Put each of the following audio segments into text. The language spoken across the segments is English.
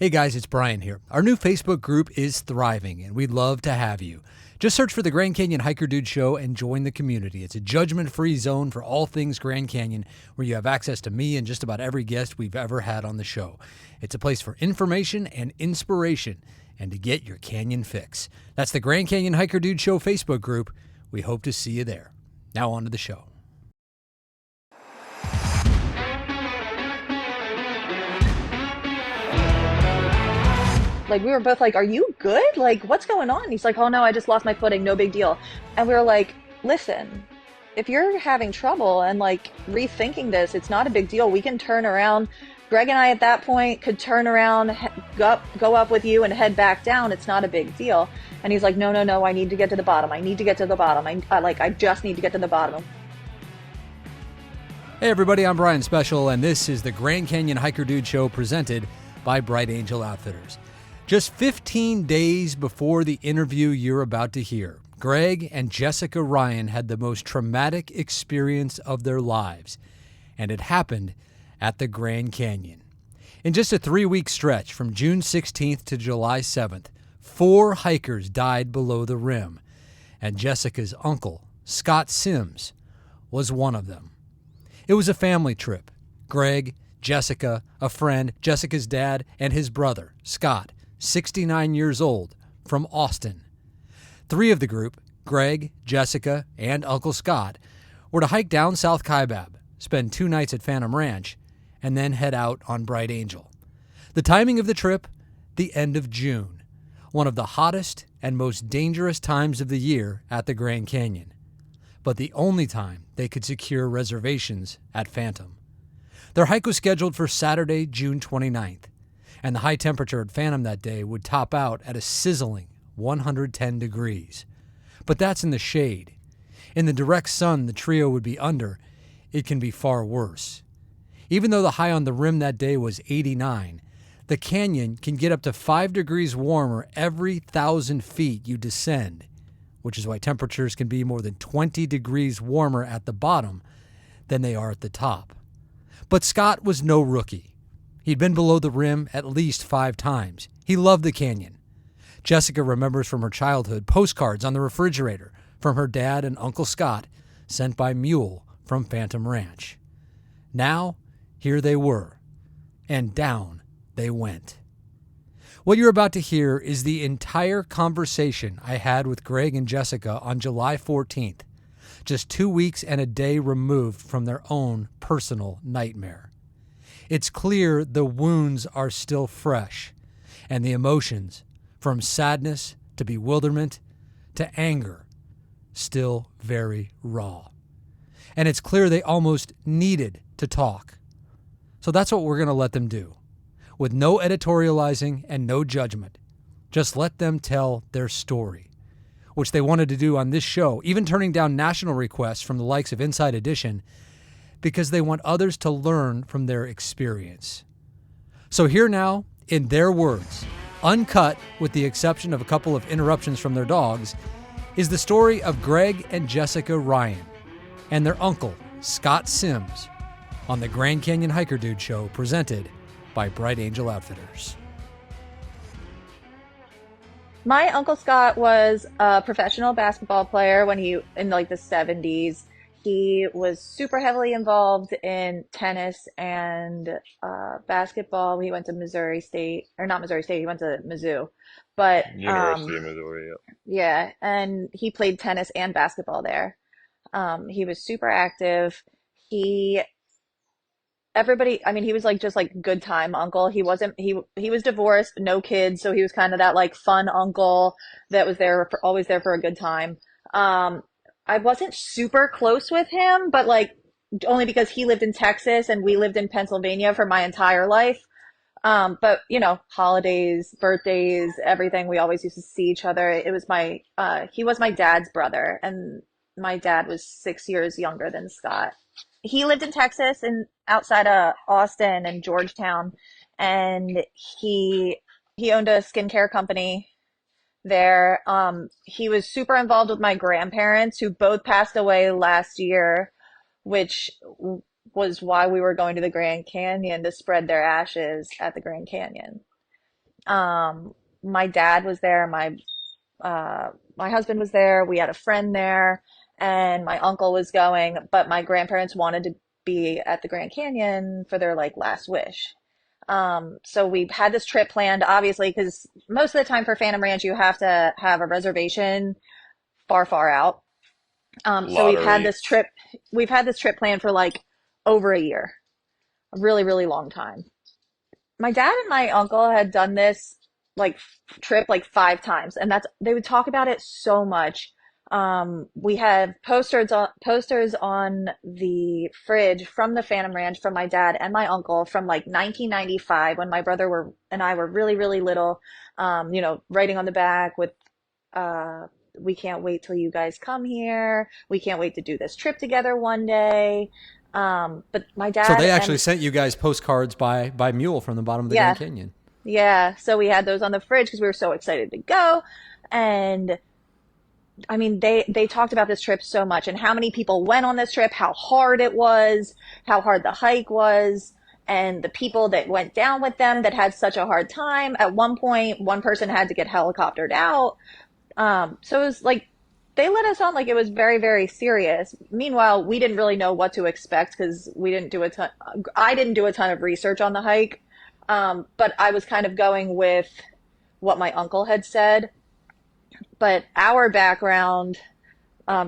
Hey guys, it's Brian here. Our new Facebook group is thriving and we'd love to have you. Just search for the Grand Canyon Hiker Dude Show and join the community. It's a judgment-free zone for all things Grand Canyon where you have access to me and just about every guest we've ever had on the show. It's a place for information and inspiration and to get your canyon fix. That's the Grand Canyon Hiker Dude Show Facebook group. We hope to see you there. Now on to the show. Like, we were both like, are you good? Like, what's going on? He's like, oh no, I just lost my footing, no big deal. And we were like, listen, if you're having trouble and like rethinking this, it's not a big deal. We can turn around. Greg and I at that point could turn around, go up with you and head back down. It's not a big deal. And he's like, no, I need to get to the bottom. I need to get to the bottom. I just need to get to the bottom. Hey everybody, I'm Brian Special and this is the Grand Canyon Hiker Dude Show presented by Bright Angel Outfitters. Just 15 days before the interview you're about to hear, Greg and Jessica Ryan had the most traumatic experience of their lives, and it happened at the Grand Canyon. In just a 3-week stretch from June 16th to July 7th, 4 hikers died below the rim, and Jessica's uncle, Scott Sims, was one of them. It was a family trip. Greg, Jessica, a friend, Jessica's dad, and his brother, Scott, 69 years old, from Austin. 3 of the group, Greg, Jessica, and Uncle Scott, were to hike down South Kaibab, spend 2 nights at Phantom Ranch, and then head out on Bright Angel. The timing of the trip, the end of June, one of the hottest and most dangerous times of the year at the Grand Canyon, but the only time they could secure reservations at Phantom. Their hike was scheduled for Saturday, June 29th. And the high temperature at Phantom that day would top out at a sizzling 110 degrees. But that's in the shade. In the direct sun the trio would be under, it can be far worse. Even though the high on the rim that day was 89, the canyon can get up to 5 degrees warmer every 1,000 feet you descend, which is why temperatures can be more than 20 degrees warmer at the bottom than they are at the top. But Scott was no rookie. He'd been below the rim at least 5 times. He loved the canyon. Jessica remembers from her childhood postcards on the refrigerator from her dad and Uncle Scott sent by mule from Phantom Ranch. Now, here they were, and down they went. What you're about to hear is the entire conversation I had with Greg and Jessica on July 14th, just 2 weeks and a day removed from their own personal nightmare. It's clear the wounds are still fresh, and the emotions, from sadness to bewilderment to anger, still very raw. And it's clear they almost needed to talk. So that's what we're going to let them do, with no editorializing and no judgment. Just let them tell their story, which they wanted to do on this show, even turning down national requests from the likes of Inside Edition, because they want others to learn from their experience. So here now, in their words, uncut with the exception of a couple of interruptions from their dogs, is the story of Greg and Jessica Ryan and their uncle, Scott Sims, on the Grand Canyon Hiker Dude Show presented by Bright Angel Outfitters. My Uncle Scott was a professional basketball player in like the 70s. He was super heavily involved in tennis and basketball. He went to Missouri State, or not Missouri State, he went to Mizzou. But University of Missouri, yeah, and he played tennis and basketball there. He was super active. He was like just like good time uncle. He was divorced, no kids, so he was kind of that like fun uncle that was always there for a good time. I wasn't super close with him, but like only because he lived in Texas and we lived in Pennsylvania for my entire life. But holidays, birthdays, everything, we always used to see each other. He was my dad's brother, and my dad was 6 years younger than Scott. He lived in Texas and outside of Austin and Georgetown, and he owned a skincare company there. He was super involved with my grandparents, who both passed away last year, which was why we were going to the Grand Canyon, to spread their ashes at the Grand Canyon. Um, my dad was there. My husband was there. We had a friend there, and my uncle was going. But my grandparents wanted to be at the Grand Canyon for their like last wish. So we had this trip planned, obviously, because most of the time for Phantom Ranch, you have to have a reservation far, far out. So Lottery. we've had this trip planned for like over a year, a really, really long time. My dad and my uncle had done this like trip like 5 times, and they would talk about it so much. We had posters on the fridge from the Phantom Ranch from my dad and my uncle from like 1995 when my brother were and I were really, really little. Writing on the back with uh, "We can't wait till you guys come here. We can't wait to do this trip together one day." But my So dad they actually and sent you guys postcards by mule from the bottom of the Grand yeah, Canyon. yeah. So we had those on the fridge because we were so excited to go. And I mean, they talked about this trip so much and how many people went on this trip, how hard it was, how hard the hike was, and the people that went down with them that had such a hard time. At one point, one person had to get helicoptered out. So it was like they let us on like it was very, very serious. Meanwhile, we didn't really know what to expect because we didn't do a ton. I didn't do a ton of research on the hike, but I was kind of going with what my uncle had said. But our background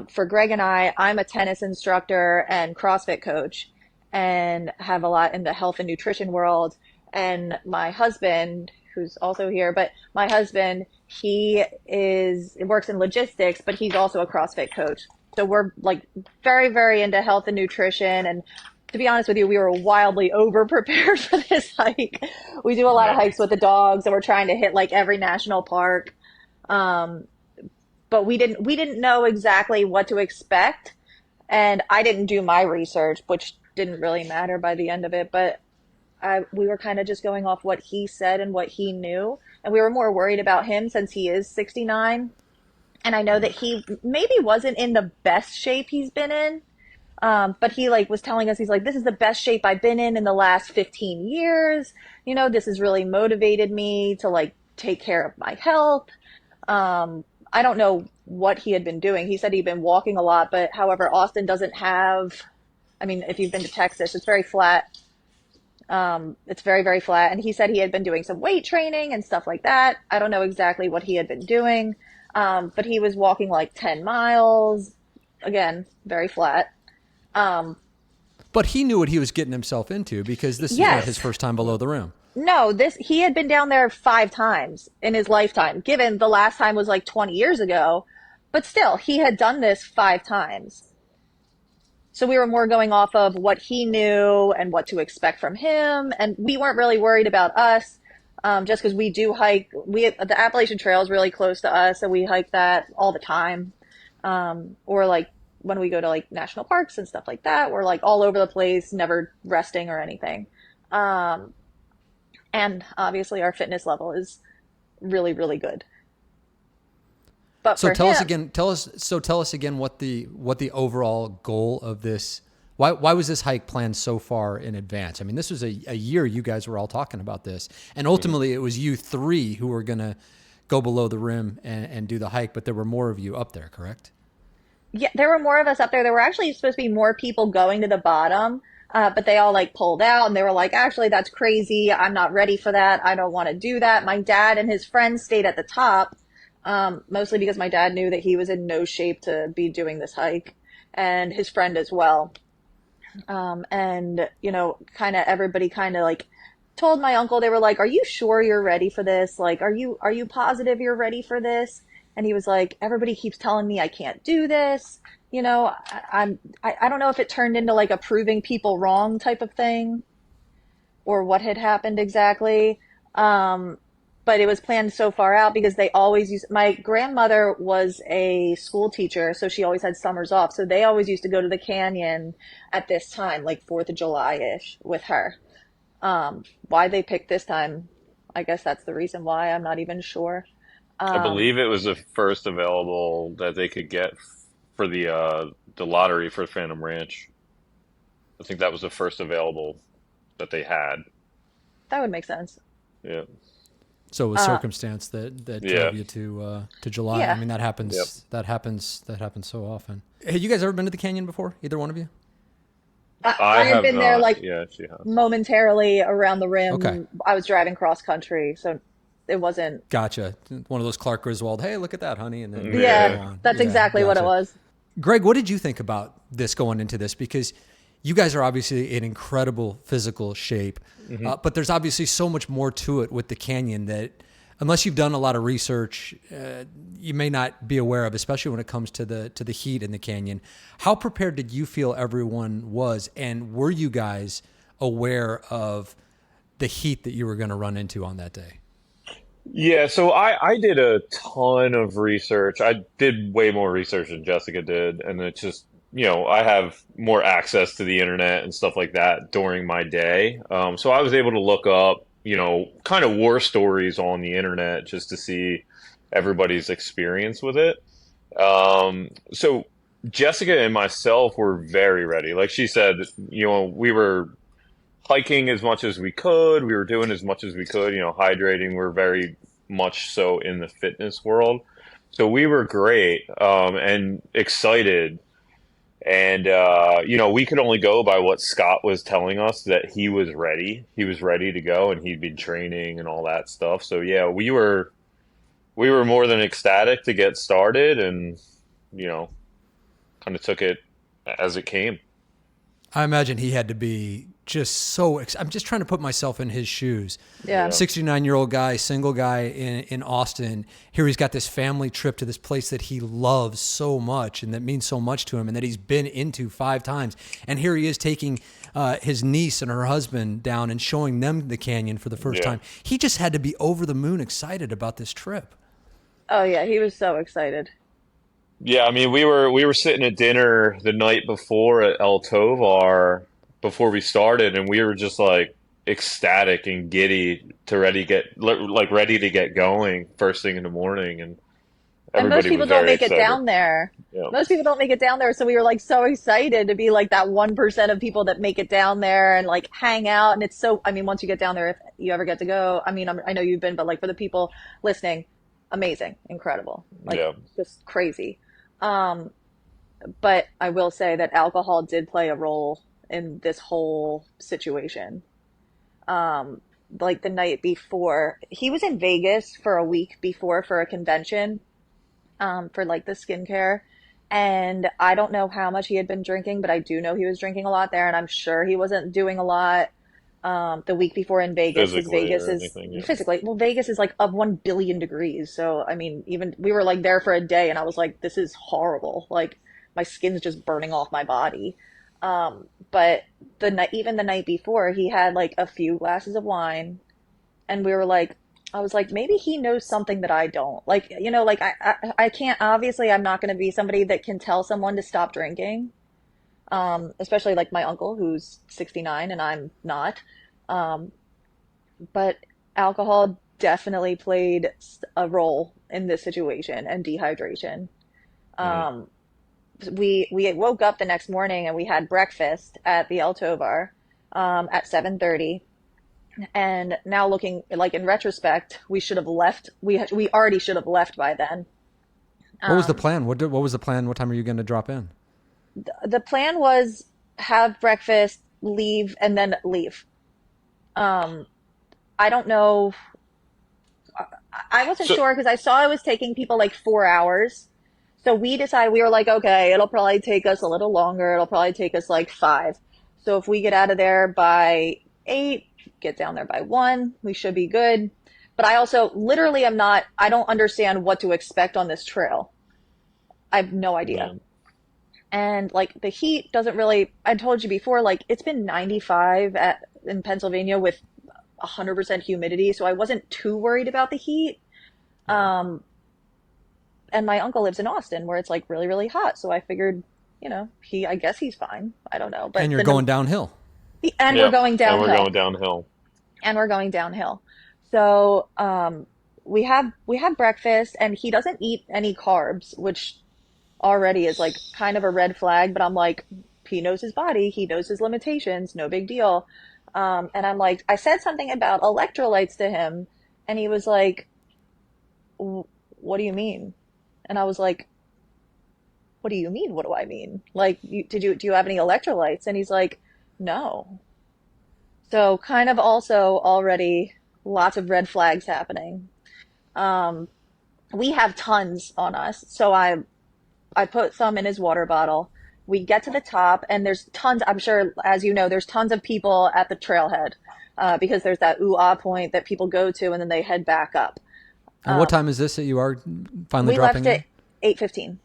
for Greg and I'm a tennis instructor and CrossFit coach and have a lot in the health and nutrition world. And my husband, who's also here, but my husband, he works in logistics, but he's also a CrossFit coach. So we're like very, very into health and nutrition. And to be honest with you, we were wildly over prepared for this hike. We do a lot of Yeah. hikes with the dogs and we're trying to hit like every national park. Um, but we didn't know exactly what to expect, and I didn't do my research, which didn't really matter by the end of it. But we were kind of just going off what he said and what he knew, and we were more worried about him since he is 69, and I know that he maybe wasn't in the best shape he's been in. But he like was telling us he's like, this is the best shape I've been in the last 15 years. This has really motivated me to like take care of my health. I don't know what he had been doing. He said he'd been walking a lot, but however, Austin doesn't have, I mean, if you've been to Texas, it's very flat. It's very, very flat. And he said he had been doing some weight training and stuff like that. I don't know exactly what he had been doing. But he was walking like 10 miles. Again, very flat. Um, But he knew what he was getting himself into because this is not his yes. first time below the rim. No, this he had been down there 5 times in his lifetime, given the last time was like 20 years ago. But still, he had done this 5 times. So we were more going off of what he knew and what to expect from him. And we weren't really worried about us, just because we do hike. The Appalachian Trail is really close to us, so we hike that all the time. Or like when we go to like national parks and stuff like that, we're like all over the place, never resting or anything. Um, and obviously our fitness level is really, really good. But So for tell us him, again. Tell us again what the overall goal of this. Why was this hike planned so far in advance? I mean, this was a year you guys were all talking about this, and ultimately it was you three who were gonna go below the rim and do the hike, but there were more of you up there, correct? yeah, there were more of us up there. There were actually supposed to be more people going to the bottom, but they all like pulled out and they were like, actually, that's crazy. I'm not ready for that. I don't want to do that. My dad and his friends stayed at the top, mostly because my dad knew that he was in no shape to be doing this hike, and his friend as well. And kind of everybody kind of like told my uncle, they were like, "Are you sure you're ready for this? Like, are you positive you're ready for this?" And he was like, "Everybody keeps telling me I can't do this. I don't know if it turned into like a proving people wrong type of thing or what had happened exactly." Um, but it was planned so far out because they always used, my grandmother was a school teacher, so she always had summers off. So they always used to go to the canyon at this time, like 4th of July-ish with her. Why they picked this time, I guess that's the reason why. I'm not even sure. I Um, believe it was the first available that they could get for the lottery for Phantom Ranch. I think that was the first available that they had. that would make sense. Yeah. So it was circumstance that drove you to July. Yeah. I mean, that happens. Yep. That happens so often. Hey, you guys ever been to the canyon before? Either one of you? I had have been there not. like Yeah, she has. momentarily around the rim. Okay. I was driving cross country, so it wasn't. Gotcha. One of those Clark Griswold. Hey, look at that, honey, and then Yeah, go on. that's Yeah, exactly what it gotcha. was. Greg, what did you think about this going into this? Because you guys are obviously in incredible physical shape, but there's obviously so much more to it with the canyon that unless you've done a lot of research, you may not be aware of, especially when it comes to the heat in the canyon. How prepared did you feel everyone was, and were you guys aware of the heat that you were going to run into on that day? Yeah, so I did a ton of research. I did way more research than Jessica did, and it's just, I have more access to the internet and stuff like that during my day. So I was able to look up, kind of war stories on the internet just to see everybody's experience with it. So Jessica and myself were very ready. Like she said, we were hiking as much as we could. We were doing as much as we could, hydrating. We're very much so in the fitness world. So we were great and excited. And, we could only go by what Scott was telling us that he was ready. He was ready to go and he'd been training and all that stuff. So, yeah, we were more than ecstatic to get started and, kind of took it as it came. I imagine he had to be just so I'm just trying to put myself in his shoes. Yeah. 69-year-old guy, single guy in Austin. Here he's got this family trip to this place that he loves so much and that means so much to him and that he's been into 5 times. And here he is taking his niece and her husband down and showing them the canyon for the first time. He just had to be over the moon excited about this trip. Oh yeah, he was so excited. Yeah, I mean, we were sitting at dinner the night before at El Tovar before we started, and we were just like ecstatic and giddy to ready to get going first thing in the morning, and most people don't make it down there. Yeah. Most people don't make it down there, so we were like so excited to be like that 1% of people that make it down there and like hang out. And it's so, I mean, once you get down there, if you ever get to go, I mean, I know you've been, but like for the people listening, amazing, incredible, like just crazy. But I will say that alcohol did play a role in this whole situation. Like the night before, he was in Vegas for a week before for a convention, for like the skincare. And I don't know how much he had been drinking, but I do know he was drinking a lot there, and I'm sure he wasn't doing a lot the week before in Vegas. Physically, well, Vegas is like up 1 billion degrees. So, I mean, even we were like there for a day and I was like, this is horrible. Like my skin's just burning off my body. But even the night before, he had like a few glasses of wine, and I was like, maybe he knows something that I don't. Like, like I can't, obviously I'm not going to be somebody that can tell someone to stop drinking. Especially like my uncle who's 69 and I'm not. But alcohol definitely played a role in this situation and dehydration. We woke up the next morning and we had breakfast at the El Tovar at 7:30. And now looking like in retrospect, we should have left. We already should have left by then. What was the plan? What was the plan? What time are you going to drop in? The plan was have breakfast, leave, and then leave. I don't know. I wasn't sure because I saw it was taking people like 4 hours. So we decided, we were like, okay, it'll probably take us a little longer. It'll probably take us like 5. So if we get out of there by 8, get down there by 1, we should be good. But I also literally I don't understand what to expect on this trail. I have no idea. Yeah. And like the heat doesn't really, I told you before, like it's been 95 in Pennsylvania with 100% humidity. So I wasn't too worried about the heat. And my uncle lives in Austin where it's like really, really hot. So I figured, I guess he's fine. I don't know. But and you're going downhill. We're going downhill. And we're going downhill. And we're going downhill. So, we have breakfast and he doesn't eat any carbs, which already is like kind of a red flag, but I'm like, he knows his body, he knows his limitations, no big deal. And I'm like, I said something about electrolytes to him And he was like, what do you mean? And I was like, what do you mean? What do I mean? Like, do you have any electrolytes? And he's like, no. So kind of also already lots of red flags happening. Um, we have tons on us. So I put some in his water bottle. We get to the top, and there's tons. I'm sure, as you know, there's tons of people at the trailhead because there's that ooh ah point that people go to, and then they head back up. And what time is this that you are finally We dropping left at in? 8:15.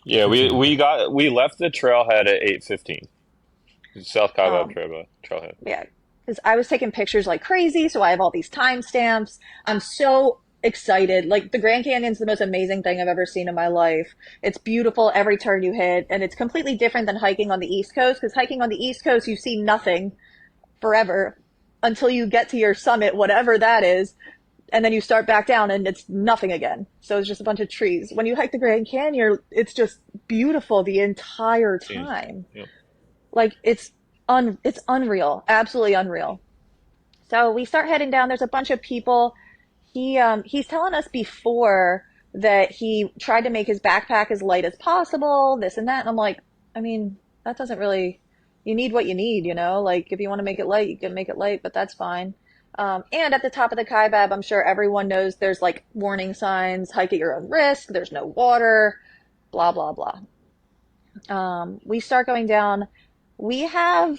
Yeah, 8:15. Okay. we left the trailhead at 8:15. South Kaibab Um, trailhead. yeah, because I was taking pictures like crazy, so I have all these timestamps. I'm so excited. Like the Grand Canyon's the most amazing thing I've ever seen in my life. It's beautiful every turn you hit, and it's completely different than hiking on the East Coast. Because hiking on the East Coast, you see nothing forever until you get to your summit, whatever that is, and then you start back down and it's nothing again. So it's just a bunch of trees. When you hike the Grand Canyon, it's just beautiful the entire Scene. time. Yep. Like it's unreal, absolutely unreal. So we start heading down. There's a bunch of people. He's telling us before that he tried to make his backpack as light as possible, this and that. And I'm like, I mean, that doesn't really, you need what you need, you know? Like if you want to make it light, you can make it light, but that's fine. And at the top of the Kaibab, I'm sure everyone knows there's like warning signs, hike at your own risk, there's no water, blah, blah, blah. We start going down. We have,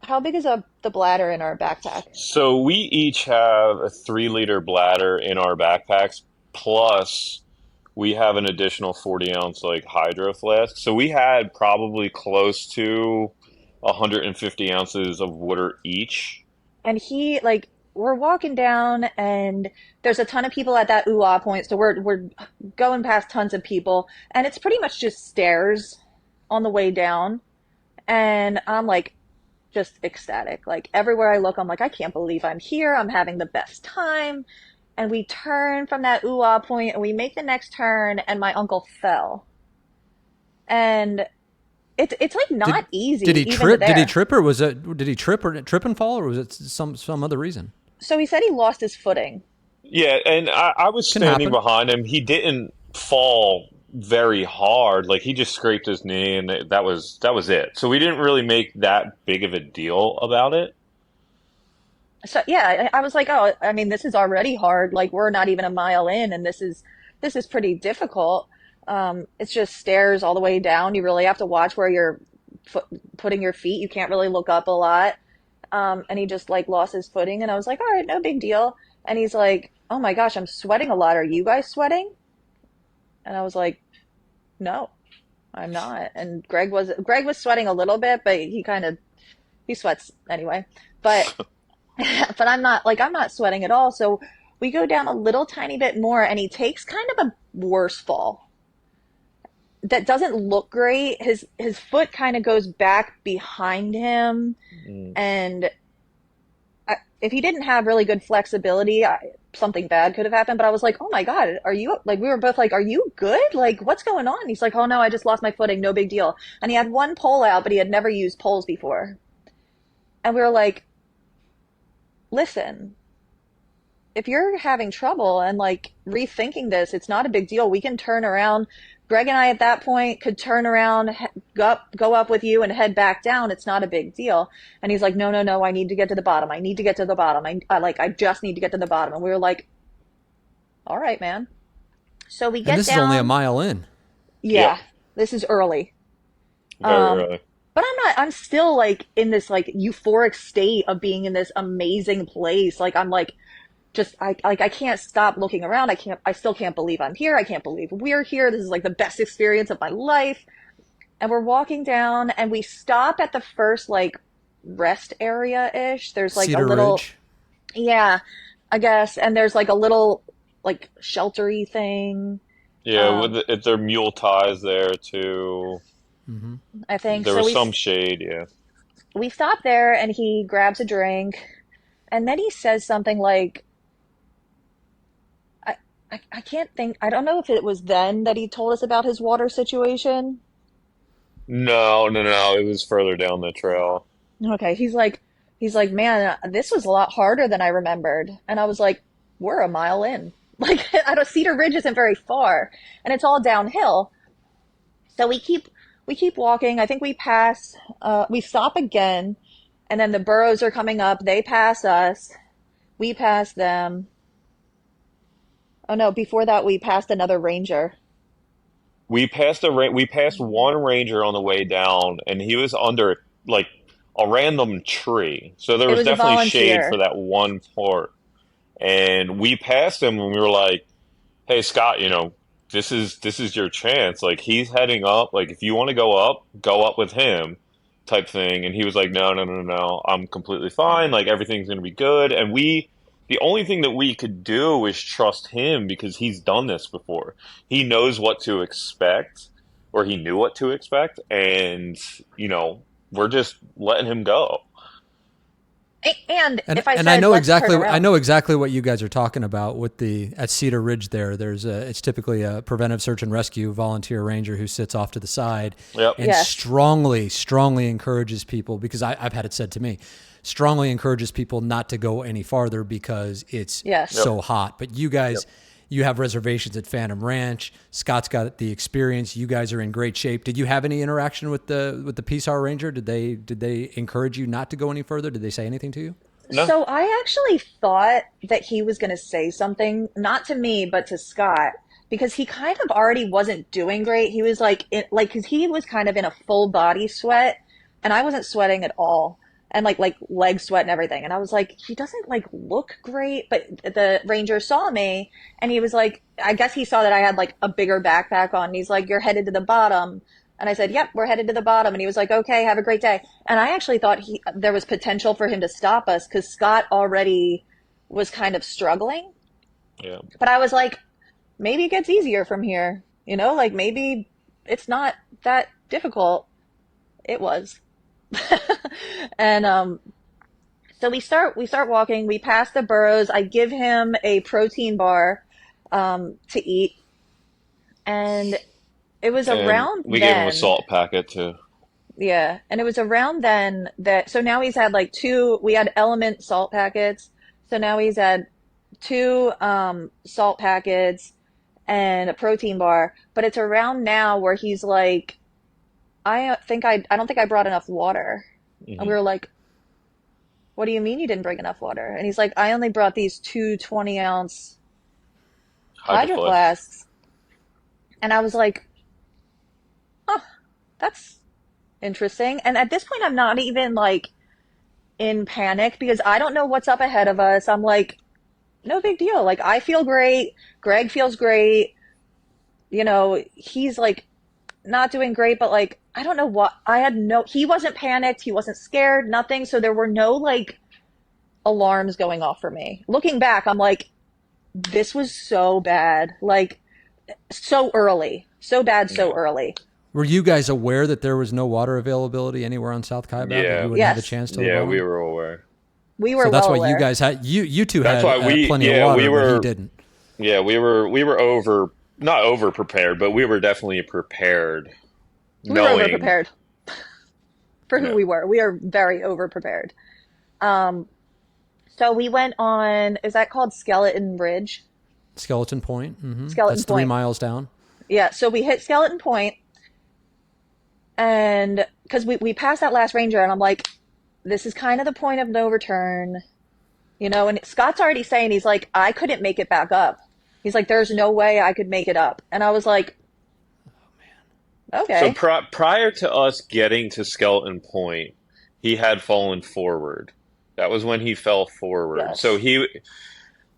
how big is the bladder in our backpack? So we each have a 3 liter bladder in our backpacks, plus we have an additional 40 ounce like hydro flask. So we had probably close to 150 ounces of water each. And he like we're walking down and there's a ton of people at that ooh ah point, so we're going past tons of people and it's pretty much just stairs on the way down. And I'm like just ecstatic. Like everywhere I look, I'm like, I can't believe I'm here. I'm having the best time. And we turn from that ooh ah point and we make the next turn and my uncle fell. And it's like Did not easy did he even to trip? Did he there. trip, or was it? Did he trip and fall, or was it some other reason? So he said he lost his footing. Yeah, and I was Can standing happen. behind him. He didn't fall very hard. Like he just scraped his knee, and that was it. So we didn't really make that big of a deal about it. So yeah, I was like, oh, I mean, this is already hard. Like we're not even a mile in, and this is pretty difficult. It's just stairs all the way down. You really have to watch where you're putting your feet. You can't really look up a lot. And he just like lost his footing, and I was like, all right, no big deal. And he's like, oh my gosh, I'm sweating a lot. Are you guys sweating? And I was like, no, I'm not. And Greg was sweating a little bit, but he sweats anyway. But but I'm not sweating at all. So we go down a little tiny bit more and he takes kind of a worse fall. That doesn't look great. His foot kind of goes back behind him Mm. and if he didn't have really good flexibility, something bad could have happened. But I was like, oh my God, are you like, we were both like, are you good? Like, what's going on? He's like, oh no, I just lost my footing. No big deal. And he had one pole out, but he had never used poles before. And we were like, listen, if you're having trouble and like rethinking this, it's not a big deal. We can turn around. Greg and I at that point could turn around, go up with you and head back down. It's not a big deal. And he's like, no, no, no, I need to get to the bottom. I need to get to the bottom. I just need to get to the bottom. And we were like, all right, man. So we And get this is only a down. mile in. Yeah, Yep, this is early. very Um, early. but I'm still like in this like euphoric state of being in this amazing place. Like I'm like, just I can't stop looking around. I still can't believe I'm here. I can't believe we're here. This is like the best experience of my life. And we're walking down and we stop at the first like rest area ish. There's like a Cedar little, Ridge. yeah, I guess. And there's like a little like sheltery thing. Yeah, with Um, their mule ties there too. Hmm. I think There so. was some shade. Yeah. We stop there and he grabs a drink and then he says something like, I, I can't think, I don't know if it was then that he told us about his water situation. No, no, no. It was further down the trail. Okay, he's like, man, this was a lot harder than I remembered. And I was like, we're a mile in. Like, I don't, Cedar Ridge isn't very far, and it's all downhill. So we keep walking. I think we pass. We stop again, and then the burros are coming up. They pass us. We pass them. Oh no! Before that, we passed another ranger. We passed one ranger on the way down, and he was under like a random tree. So there It was was a definitely shade for volunteer. that one part. And we passed him, and we were like, "Hey, Scott, this is your chance. Like he's heading up. Like if you want to go up with him." Type thing. And he was like, "No, no, no, no, no. I'm completely fine. Like everything's gonna be good." And the only thing that we could do is trust him because he's done this before. He knows what to expect, or he knew what to expect, and we're just letting him go. And And if I I said, know let's turn exactly around, what you guys are talking about with the at Cedar Ridge there. It's typically a preventive search and rescue volunteer ranger who sits off to the side Yep. and yes, strongly encourages people, because I've had it said to me, strongly encourages people not to go any farther because it's yes. Yep. so hot. But you Yep. guys, you have reservations at Phantom Ranch. Scott's got the experience. You guys are in great shape. Did you have any interaction with the Peace Hour Ranger? Did they encourage you not to go any further? Did they say anything to you? No. So I actually thought that he was going to say something, not to me, but to Scott, because he kind of already wasn't doing great. He was like, because he was kind of in a full body sweat, and I wasn't sweating at all, and like leg sweat and everything. And I was like, he doesn't like look great. But the ranger saw me, and he was like, I guess he saw that I had like a bigger backpack on. And he's like, "You're headed to the bottom." And I said, "Yep, we're headed to the bottom." And he was like, "Okay, have a great day." And I actually thought there was potential for him to stop us because Scott already was kind of struggling. Yeah. But I was like, maybe it gets easier from here. Like maybe it's not that difficult. It was. And so we start walking. We pass the burrows. I give him a protein bar to eat, and it was And around we gave him a then. salt packet too. Yeah, and it was around then that so now he's had like two we had element salt packets. So now he's had two salt packets and a protein bar, but it's around now where he's like I don't think I brought enough water. And we Hmm. were like, "What do you mean you didn't bring enough water?" And he's like, "I only brought these two 20-ounce Hydro hydro flasks. flasks." And I was like, "Huh, that's interesting." And at this point I'm not even like in panic because I don't know what's up ahead of us. I'm like, no big deal. Like, I feel great. Greg feels great. He's like not doing great, but like, I don't know what. He wasn't panicked. He wasn't scared, nothing. So there were no like alarms going off for me. Looking back, I'm like, this was so bad. Like, so early. So bad, so Yeah. early. Were you guys aware that there was no water availability anywhere on South Kaibab, that Yeah. you wouldn't have a Yes, chance to the Yeah, we bottom? were aware. we So were that's well why you aware. guys had you two That's had why plenty of water, but he didn't. we were over not over prepared, but we were definitely prepared, We were over knowing. prepared for who Yeah. we were. We are very over prepared. Um, so we went on, is that called Skeleton Ridge? Skeleton Point. Skeleton That's three Point. miles down. Yeah, so we hit Skeleton Point, and because we passed that last ranger, and I'm like, this is kind of the point of no return, and Scott's already saying, he's like, I couldn't make it back up. He's like, there's no way I could make it up. And I was like, So okay. prior to us getting to Skeleton Point, he had fallen forward. That was when he fell forward. So Yes. he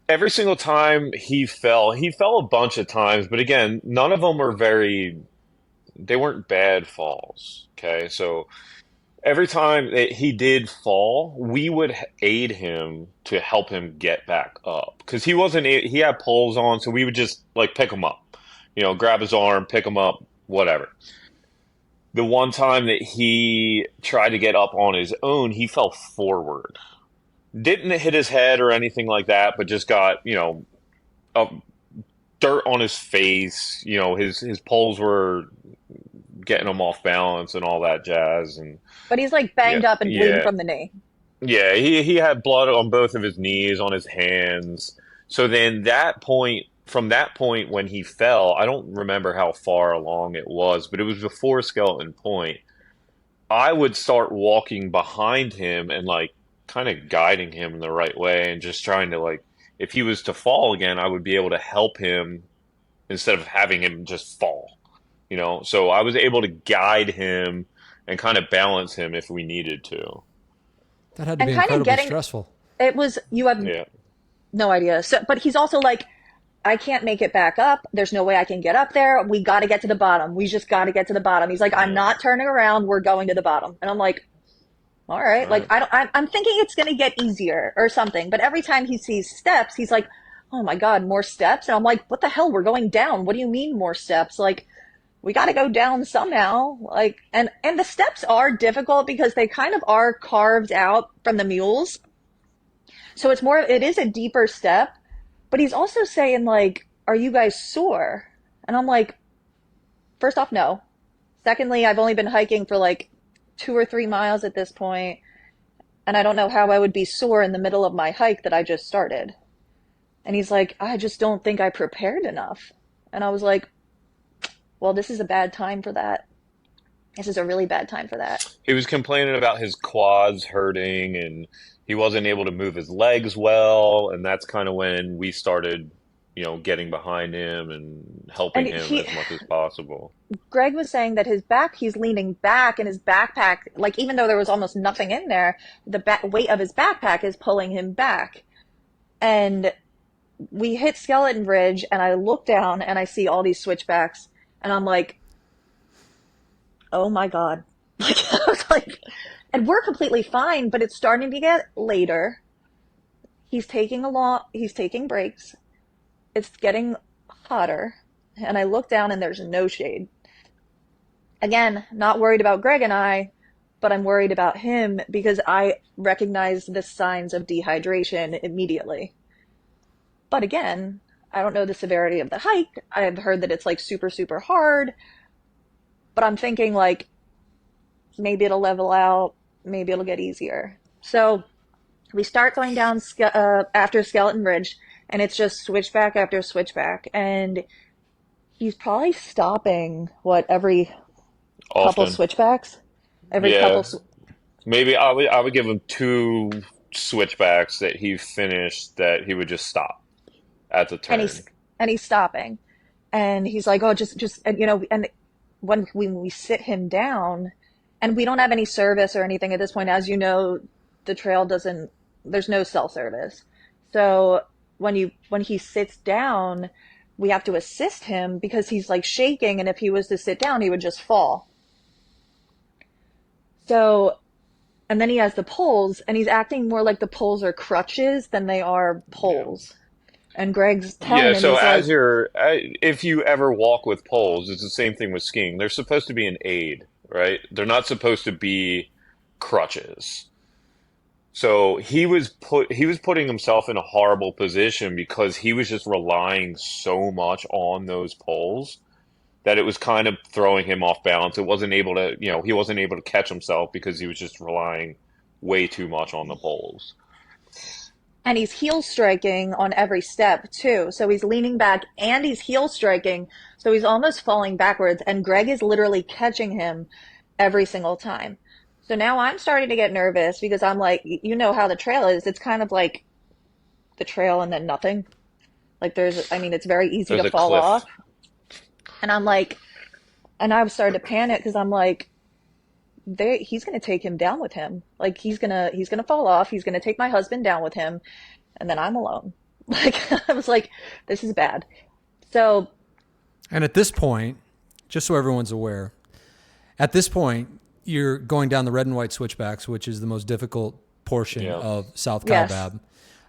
every single time he fell a bunch of times, but again, none of them were they weren't bad falls. Okay, so every time that he did fall, we would aid him to help him get back up because he had poles on, so we would just like pick him up, grab his arm, pick him up, whatever. The one time that he tried to get up on his own, he fell forward. Didn't hit his head or anything like that, but just got, up dirt on his face. His poles were getting him off balance and all that jazz. And But he's like yeah, banged up and bleeding yeah, from the knee. yeah. He had blood on both of his knees, on his hands. So then from that point when he fell, I don't remember how far along it was, but it was before Skeleton Point. I would start walking behind him and like kind of guiding him in the right way and just trying to like, if he was to fall again, I would be able to help him instead of having him just fall, you know? So I was able to guide him and kind of balance him if we needed to. That had to And be kind of incredibly getting stressful. it was you have Yeah. no idea. So, but he's also like, I can't make it back up. There's no way I can get up there. We got to get to the bottom. We just got to get to the bottom. He's like, I'm Yeah. not turning around. We're going to the bottom. And I'm like, all right. All Like, right. I don't, I'm thinking it's going to get easier or something. But every time he sees steps, he's like, oh my God, more steps. And I'm like, what the hell? We're going down. What do you mean more steps? Like, we got to go down somehow. Like, and the steps are difficult because they kind of are carved out from the mules. So it is a deeper step, but he's also saying like, are you guys sore? And I'm like, first off, no. Secondly, I've only been hiking for like 2 or 3 miles at this point, and I don't know how I would be sore in the middle of my hike that I just started. And he's like, I just don't think I prepared enough. And I was like, well, this is a bad time for that. This is a really bad time for that. He was complaining about his quads hurting and he wasn't able to move his legs well, and that's kind of when we started, getting behind him and helping And him as much as possible. Greg was saying that he's leaning back and his backpack, like even though there was almost nothing in there, the weight of his backpack is pulling him back. And we hit Skeleton Ridge and I look down and I see all these switchbacks and I'm like, oh my God. Like, I was like, and we're completely fine, but it's starting to get later. He's taking breaks. It's getting hotter. And I look down and there's no shade. Again, not worried about Greg and I, but I'm worried about him because I recognize the signs of dehydration immediately. But again, I don't know the severity of the hike. I've heard that it's like super, super hard. But I'm thinking like maybe it'll level out. Maybe it'll get easier. So we start going down after Skeleton Ridge, and it's just switchback after switchback. And he's probably stopping, every couple Often. switchbacks? Every Yeah. couple. Maybe I would give him two switchbacks that he finished that he would just stop at the And turn. he's stopping. And he's like, oh, just, and, and when we sit him down, and we don't have any service or anything at this point, as you know, the trail there's no cell service. So when he sits down, we have to assist him because he's like shaking, and if he was to sit down, he would just fall. So, and then he has the poles, and he's acting more like the poles are crutches than they are Yeah. poles. And Greg's Yeah, telling him, so he's like, if you ever walk with poles, it's the same thing with skiing. They're supposed to be an aid, right? They're not supposed to be crutches. So he was putting himself in a horrible position because he was just relying so much on those poles that it was kind of throwing him off balance. He wasn't able to catch himself because he was just relying way too much on the poles. and he's heel striking on every step too. So he's leaning back and he's heel striking. So he's almost falling backwards. And Greg is literally catching him every single time. So now I'm starting to get nervous because I'm like, you know how the trail is. It's kind of like the trail and then nothing. Like it's very easy There's to a fall cliff. off. And I'm like, and I've started to panic because I'm like, he's going to take him down with him. Like he's going to fall off. He's going to take my husband down with him. And then I'm alone. Like, I was like, this is bad. So, And at this point, just so everyone's aware, at this point, you're going down the red and white switchbacks, which is the most difficult portion Yeah. of South yes, Kaibab.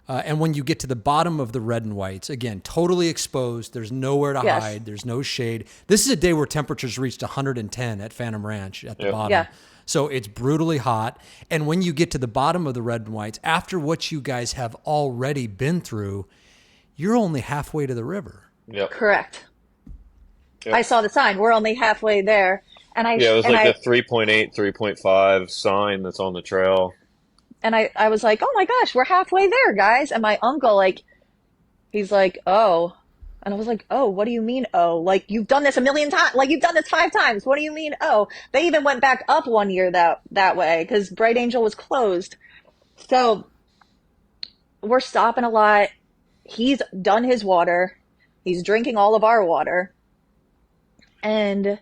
And when you get to the bottom of the red and whites, again, totally exposed. There's nowhere to yes, hide. There's no shade. This is a day where temperatures reached 110 at Phantom Ranch at the Yep. bottom. yeah. So it's brutally hot. And when you get to the bottom of the red and whites, after what you guys have already been through, you're only halfway to the river. Yep. Correct. I Yep. saw the sign. We're only halfway there. Yeah, it was like the 3.8, 3.5 sign that's on the trail. I was like, oh my gosh, we're halfway there, guys. And my uncle, like, He's like, oh. And I was like, oh, what do you mean, oh? Like, you've done this a million times. Like, you've done this 5 times. What do you mean, oh? They even went back up one year that way because Bright Angel was closed. So we're stopping a lot. He's done his water. He's drinking all of our water. And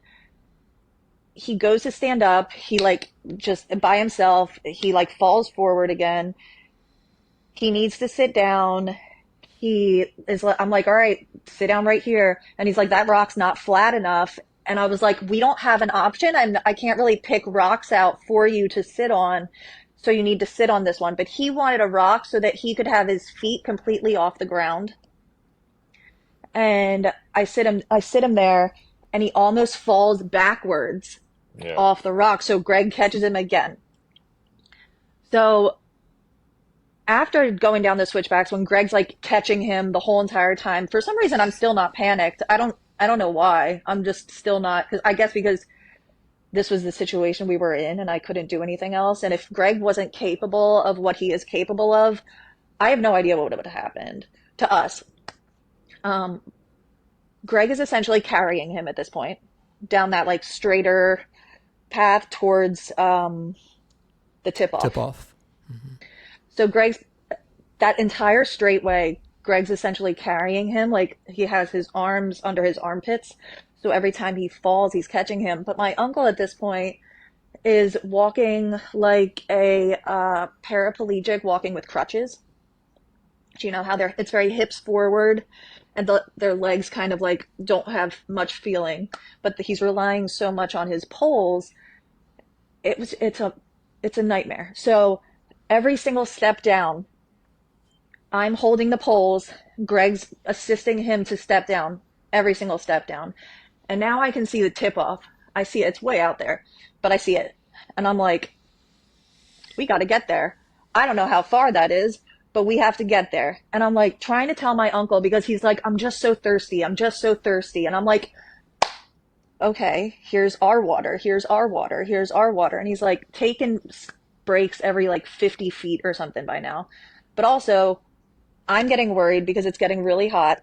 he goes to stand up. He, like, just by himself, he, like, falls forward again. He needs to sit down. I'm like, all right, sit down right here. And he's like, that rock's not flat enough. And I was like, we don't have an option. I can't really pick rocks out for you to sit on. So you need to sit on this one. But he wanted a rock so that he could have his feet completely off the ground. And I sit him there, and he almost falls backwards off the rock. So Greg catches him again. So after going down the switchbacks, when Greg's like catching him the whole entire time, for some reason I'm still not panicked. I don't know why. I'm just still not, because this was the situation we were in and I couldn't do anything else. And if Greg wasn't capable of what he is capable of, I have no idea what would have happened to us. Greg is essentially carrying him at this point down that like straighter path towards the tip off. Tip off. So that entire straightway, Greg's essentially carrying him. Like, he has his arms under his armpits. So every time he falls, he's catching him. But my uncle at this point is walking like a paraplegic walking with crutches. Do you know how it's very hips forward and their legs kind of like don't have much feeling, but he's relying so much on his poles. It's a nightmare. So every single step down, I'm holding the poles. Greg's assisting him to step down, every single step down. And now I can see the tip off. I see it. It's way out there, but I see it. And I'm like, we got to get there. I don't know how far that is, but we have to get there. And I'm like trying to tell my uncle because he's like, I'm just so thirsty. I'm just so thirsty. And I'm like, okay, here's our water. Here's our water. Here's our water. And he's like taking breaks every like 50 feet or something by now. But also, I'm getting worried because it's getting really hot.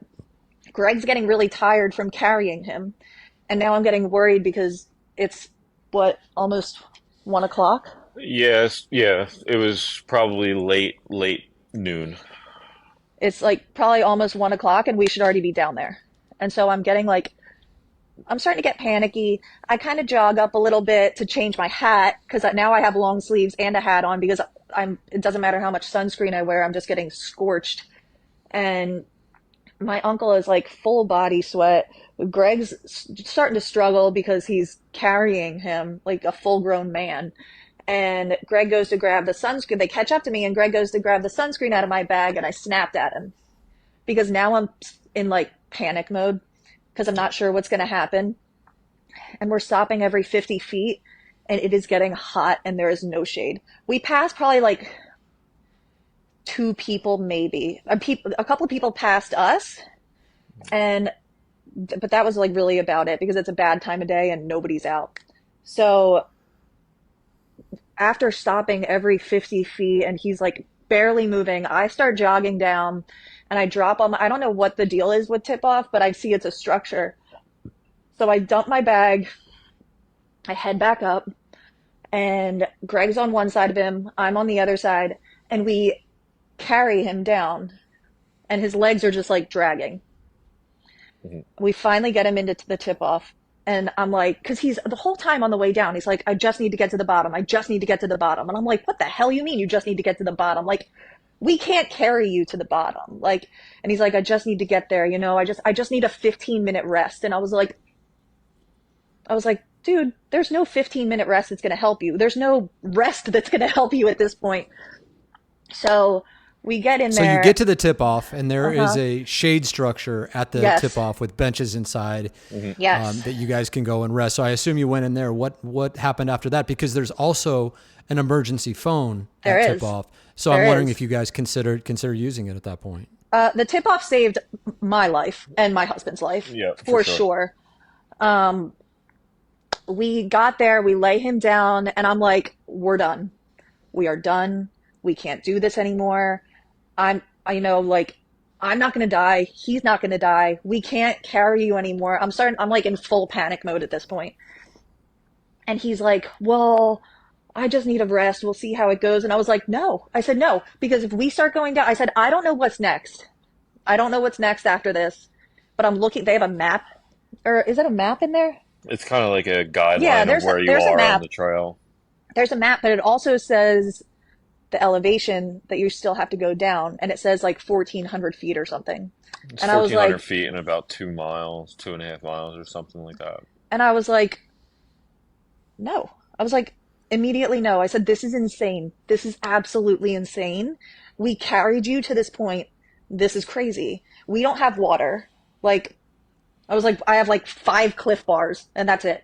Greg's getting really tired from carrying him. And now I'm getting worried because it's, almost 1 o'clock? Yes, yeah. It was probably late noon. It's like probably almost 1 o'clock and we should already be down there. And so I'm starting to get panicky. I kind of jog up a little bit to change my hat because now I have long sleeves and a hat on because it doesn't matter how much sunscreen I wear, I'm just getting scorched. And my uncle is like full body sweat. Greg's starting to struggle because he's carrying him like a full grown man. And Greg goes to grab the sunscreen. They catch up to me and Greg goes to grab the sunscreen out of my bag and I snapped at him because now I'm in like panic mode because I'm not sure what's going to happen. And we're stopping every 50 feet and it is getting hot and there is no shade. We passed probably like 2 people, maybe. A couple of people passed us, but that was like really about it because it's a bad time of day and nobody's out. So after stopping every 50 feet and he's like barely moving, I start jogging down and I drop I don't know what the deal is with tip off, but I see it's a structure. So I dump my bag, I head back up, and Greg's on one side of him, I'm on the other side, and we carry him down and his legs are just like dragging. We finally get him into the tip off and I'm like, because he's the whole time on the way down he's like, I just need to get to the bottom, I just need to get to the bottom. And I'm like, what the hell you mean you just need to get to the bottom? Like, we can't carry you to the bottom. Like, and he's like, I just need to get there, I just need a 15-minute rest. And I was like, dude, there's no 15-minute rest that's going to help you. There's no rest that's going to help you at this point. So we get in there. So you get to the tip off, and there is a shade structure at the tip off with benches inside that you guys can go and rest. So I assume you went in there. What happened after that? Because there's also an emergency phone at tip off. So I'm wondering if you guys consider using it at that point. The tip off saved my life and my husband's life. Yeah, for sure. We got there, we lay him down, and I'm like, we're done. We are done. We can't do this anymore. I'm not going to die. He's not going to die. We can't carry you anymore. I'm like in full panic mode at this point. And he's like, well, I just need a rest. We'll see how it goes. And I was like, no. I said, no, because if we start going down, I said, I don't know what's next. I don't know what's next after this, but I'm looking, they have a map, or is it a map in there? It's kind of like a Yeah, guideline of where you there's a are on map. the trail. There's a map, but it also says the elevation that you still have to go down, and it says like 1,400 feet or something. It's And I was 1,400 like, feet and about 2 miles, 2.5 miles, or something like that. and I was like, no. I was like, immediately no. I said, this is insane. This is absolutely insane. We carried you to this point. This is crazy. We don't have water. Like, I was like, I have like 5 Cliff Bars, and that's it.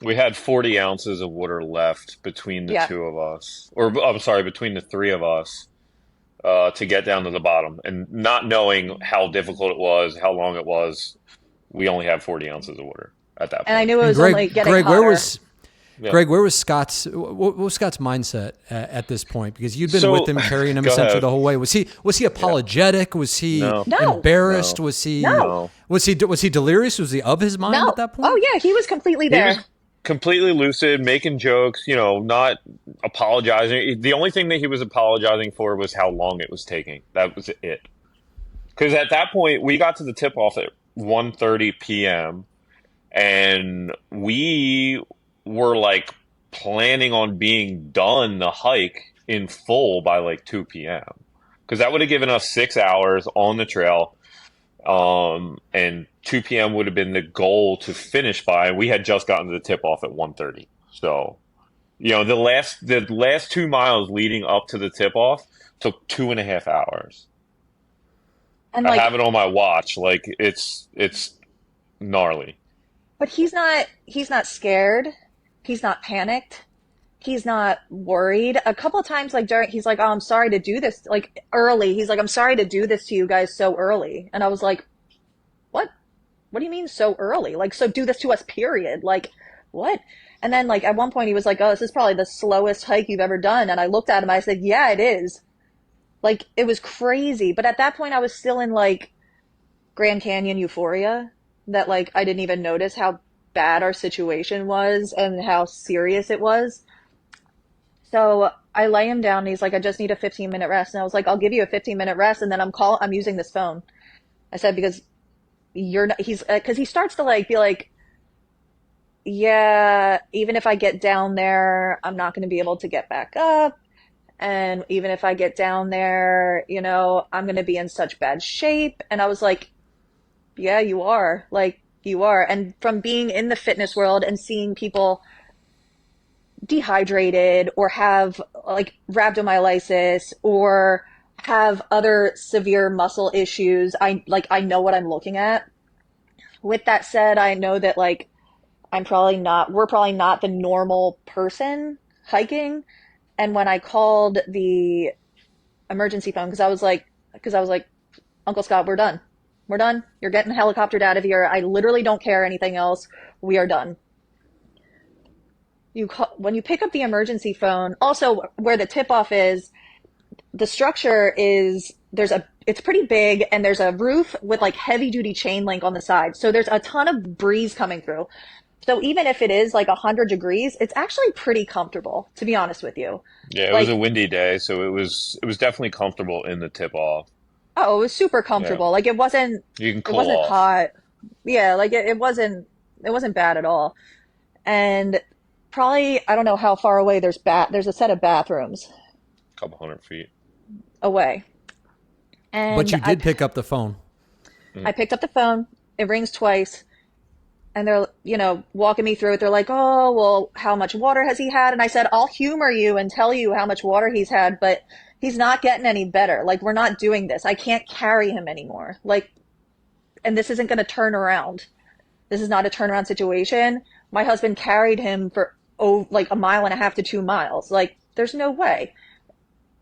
We had 40 ounces of water left between the Yeah. two of us, or I'm sorry, between the three of us, to get down to the bottom. And not knowing how difficult it was, how long it was, we only had 40 ounces of water at that And I point. knew it And was only getting Greg, hotter. Yeah. Greg, where was Scott's? What was Scott's mindset at this point? Because you'd been So, with him, carrying him go essentially ahead. the whole way. Was he apologetic? Was he No. No. embarrassed? No. Was he No. No. was he delirious? Was he of his mind No. at that point? Oh yeah, he was completely He was there. completely lucid, making jokes, not apologizing. The only thing that he was apologizing for was how long it was taking. That was it. Because at that point, we got to the tip-off at 1:30 p.m., and we were like planning on being done the hike in full by like 2 p.m. Because that would have given us 6 hours on the trail. And 2 p.m. would have been the goal to finish by. And we had just gotten to the tip off at 1:30. So, the last 2 miles leading up to the tip off took 2.5 hours. And I like, have it on my watch. Like it's gnarly. but he's not scared. He's not panicked. He's not worried. A couple of times, like he's like, "Oh, I'm sorry to do this." Like early, he's like, "I'm sorry to do this to you guys so early." And I was like, "What? What do you mean so early? Like, so do this to us, period. Like, what?" And then like at one point he was like, "Oh, this is probably the slowest hike you've ever done." And I looked at him. I said, "Yeah, it is." Like it was crazy. But at that point, I was still in like Grand Canyon euphoria, that like I didn't even notice how bad our situation was and how serious it was. So I lay him down and he's like, I just need a 15-minute rest. And I was like, I'll give you a 15-minute rest. And then I'm using this phone. I said, because you're not, cause he starts to like be like, yeah, even if I get down there, I'm not going to be able to get back up. And even if I get down there, I'm going to be in such bad shape. And I was like, yeah, you are. Like, you are. And from being in the fitness world and seeing people dehydrated or have like rhabdomyolysis or have other severe muscle issues, I know what I'm looking at. With that said, I know that like we're probably not the normal person hiking. And when I called the emergency phone, because I was like, Uncle Scott, we're done. We're done. You're getting helicoptered out of here. I literally don't care anything else. We are done. When you pick up the emergency phone, also where the tip off is, the structure is, it's pretty big and there's a roof with like heavy duty chain link on the side. So there's a ton of breeze coming through. So even if it is like 100 degrees, it's actually pretty comfortable, to be honest with you. Yeah, it was Like, a windy day, so it was definitely comfortable in the tip off. oh, it was super Yeah, comfortable. Like you can it cool wasn't off. hot. Yeah, like it wasn't bad at all. And probably, I don't know how far away there's a set of bathrooms A couple 100 feet. away. But And you did pick up the phone. Mm. I picked up the phone, it rings twice, and they're, walking me through it. They're like, "Oh, well, how much water has he had?" And I said, "I'll humor you and tell you how much water he's had, but he's not getting any better. Like, we're not doing this. I can't carry him anymore. Like, and this isn't going to turn around. This is not a turnaround situation. My husband carried him for, like 1.5 to 2 miles. Like, there's no way."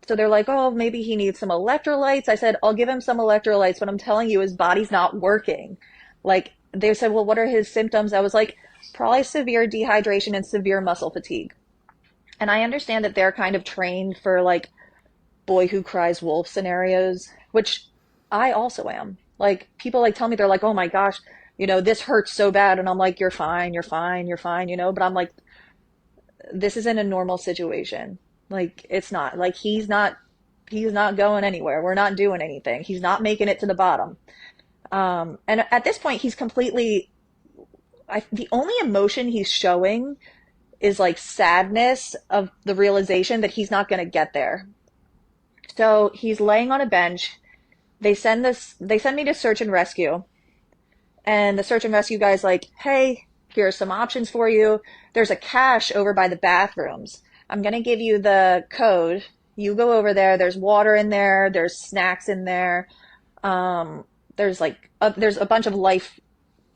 So they're like, "Oh, maybe he needs some electrolytes." I said, "I'll give him some electrolytes, but I'm telling you, his body's not working." Like, they said, "Well, what are his symptoms?" I was like, "Probably severe dehydration and severe muscle fatigue." And I understand that they're kind of trained for like boy who cries wolf scenarios, which I also am. Like, people like tell me, they're like, oh my gosh, this hurts so bad. And I'm like, you're fine, you're fine, you're fine, but I'm like, this isn't a normal situation. Like, it's not. Like, he's not going anywhere. We're not doing anything. He's not making it to the bottom. And at this point, he's completely, the only emotion he's showing is like sadness of the realization that he's not going to get there. So he's laying on a bench. They send me to search and rescue. And the search and rescue guy's like, hey, here's some options for you. There's a cache over by the bathrooms. I'm going to give you the code. You go over there. There's water in there. There's snacks in there. There's a bunch of life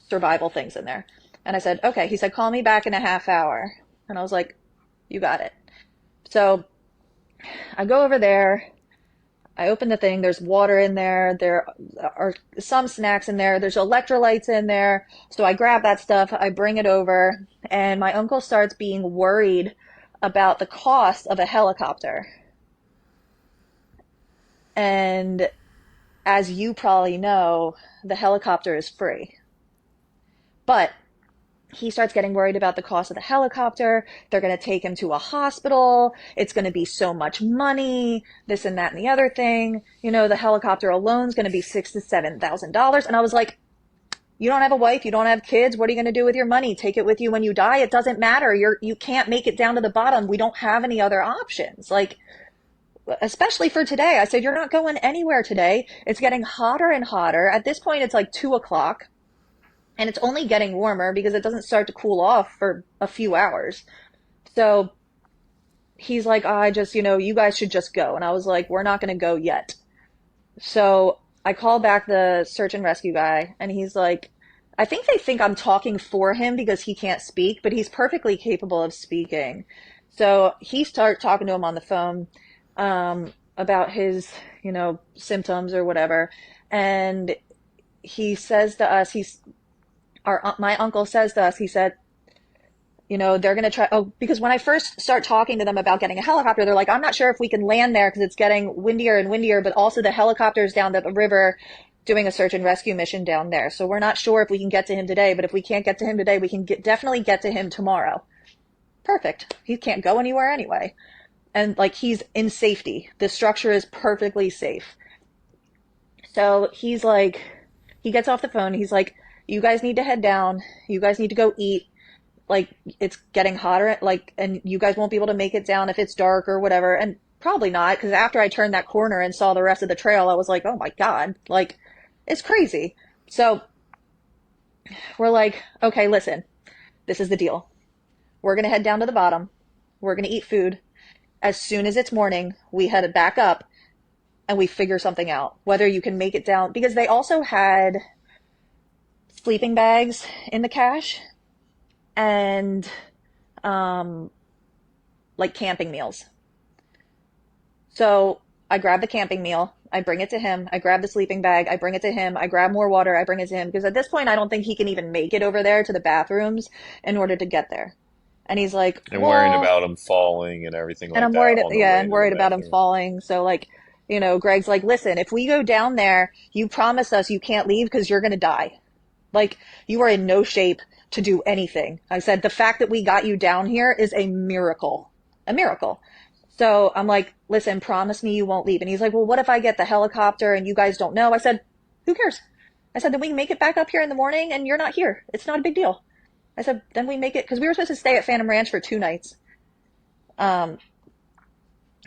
survival things in there. And I said, okay. He said, call me back in a half hour. And I was like, you got it. So I go over there. I open the thing. There's water in there. There are some snacks in there. There's electrolytes in there. So I grab that stuff. I bring it over. And my uncle starts being worried about the cost of a helicopter. And as you probably know, the helicopter is free. But he starts getting worried about the cost of the helicopter. They're going to take him to a hospital. It's going to be so much money, this and that and the other thing. The helicopter alone is going to be $6,000 to $7,000. And I was like, you don't have a wife, you don't have kids. What are you going to do with your money? Take it with you when you die? It doesn't matter. You can't make it down to the bottom. We don't have any other options. Like, especially for today. I said, you're not going anywhere today. It's getting hotter and hotter. At this point, it's like 2 o'clock. And it's only getting warmer because it doesn't start to cool off for a few hours. So he's like, I just, you guys should just go. And I was like, we're not going to go yet. So I call back the search and rescue guy, and he's like, I think they think I'm talking for him because he can't speak, but he's perfectly capable of speaking. So he starts talking to him on the phone about his, symptoms or whatever. And he says to us, my uncle says to us, he said, they're going to try, because when I first start talking to them about getting a helicopter, they're like, I'm not sure if we can land there because it's getting windier and windier, but also the helicopter's down the river doing a search and rescue mission down there. So we're not sure if we can get to him today, but if we can't get to him today, we can definitely get to him tomorrow. Perfect. He can't go anywhere anyway. And like, he's in safety. The structure is perfectly safe. So he's like, he gets off the phone. He's like, you guys need to head down. You guys need to go eat. Like, it's getting hotter, like, and you guys won't be able to make it down if it's dark or whatever. And probably not, because after I turned that corner and saw the rest of the trail, I was like, oh my God, like, it's crazy. So we're like, okay, listen, this is the deal. We're going to head down to the bottom. We're going to eat food. As soon as it's morning, we head back up and we figure something out, whether you can make it down, because they also had sleeping bags in the cache and like camping meals. So I grab the camping meal, I bring it to him, I grab the sleeping bag, I bring it to him, I grab more water, I bring it to him, because at this point I don't think he can even make it over there to the bathrooms in order to get there. And he's like, And well, worrying about him falling and everything like and I'm that worried, on the yeah, way and to the worried about him bathroom. falling. So like, Greg's like, listen, if we go down there, you promise us you can't leave because you're going to die. Like, you are in no shape to do anything. I said, the fact that we got you down here is a miracle. A miracle. So I'm like, listen, promise me you won't leave. And he's like, well, what if I get the helicopter and you guys don't know? I said, who cares? I said, then we can make it back up here in the morning and you're not here. It's not a big deal. I said, then we make it, because we were supposed to stay at Phantom Ranch for 2 nights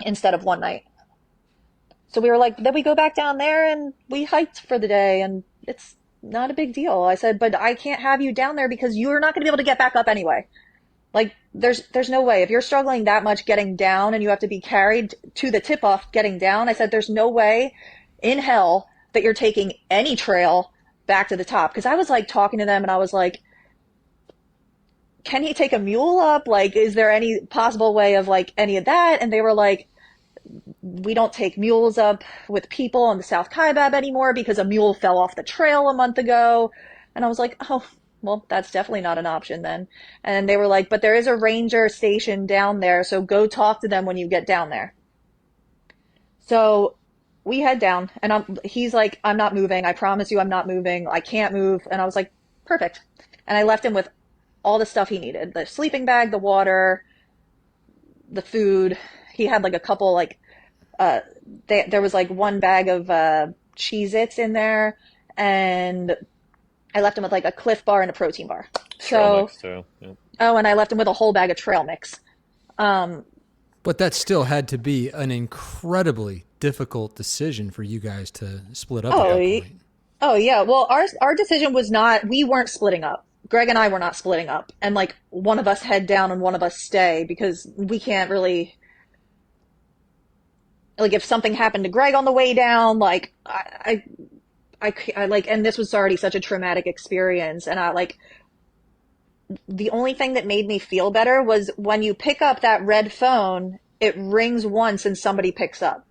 instead of 1 night. So we were like, then we go back down there and we hiked for the day and it's not a big deal. I said, but I can't have you down there because you're not going to be able to get back up anyway. Like, there's no way. If you're struggling that much getting down and you have to be carried to the tip-off getting down, I said, there's no way in hell that you're taking any trail back to the top. Because I was like talking to them and I was like, can he take a mule up? Like, is there any possible way of like any of that? And they were like, we don't take mules up with people on the South Kaibab anymore because a mule fell off the trail a month ago. And I was like, oh, well, that's definitely not an option then. And they were like, but there is a ranger station down there, so go talk to them when you get down there. So we head down, and he's like, I'm not moving. I promise you I'm not moving. I can't move. And I was like, perfect. And I left him with all the stuff he needed, the sleeping bag, the water, the food. He had like a couple, like, there was like one bag of Cheez-Its in there, and I left him with like a Cliff Bar and a protein bar. Trail So, mix too. Yeah. oh, and I left him with a whole bag of trail mix. Um, But that still had to be an incredibly difficult decision for you guys to split up at oh, that point. oh yeah. Well, our decision was not, we weren't splitting up. Greg and I were not splitting up. And like one of us head down and one of us stay, because we can't really, like, if something happened to Greg on the way down, like I like, and this was already such a traumatic experience. And I like, the only thing that made me feel better was when you pick up that red phone, it rings once and somebody picks up.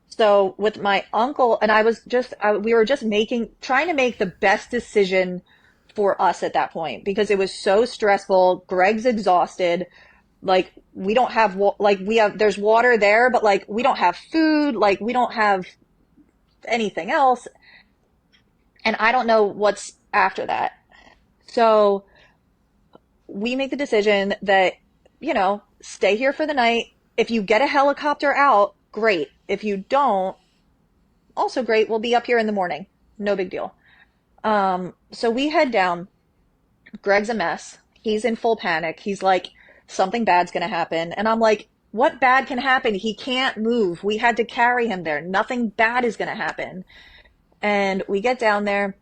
So with my uncle, and we were just trying to make the best decision for us at that point, because it was so stressful. Greg's exhausted. Like, we don't have, there's water there, but like, we don't have food. Like, we don't have anything else. And I don't know what's after that. So we make the decision that, stay here for the night. If you get a helicopter out, great. If you don't, also great. We'll be up here in the morning. No big deal. So we head down. Greg's a mess. He's in full panic. He's like, something bad's gonna happen. And I'm like, what bad can happen? He can't move. We had to carry him there. Nothing bad is gonna happen. And we get down there.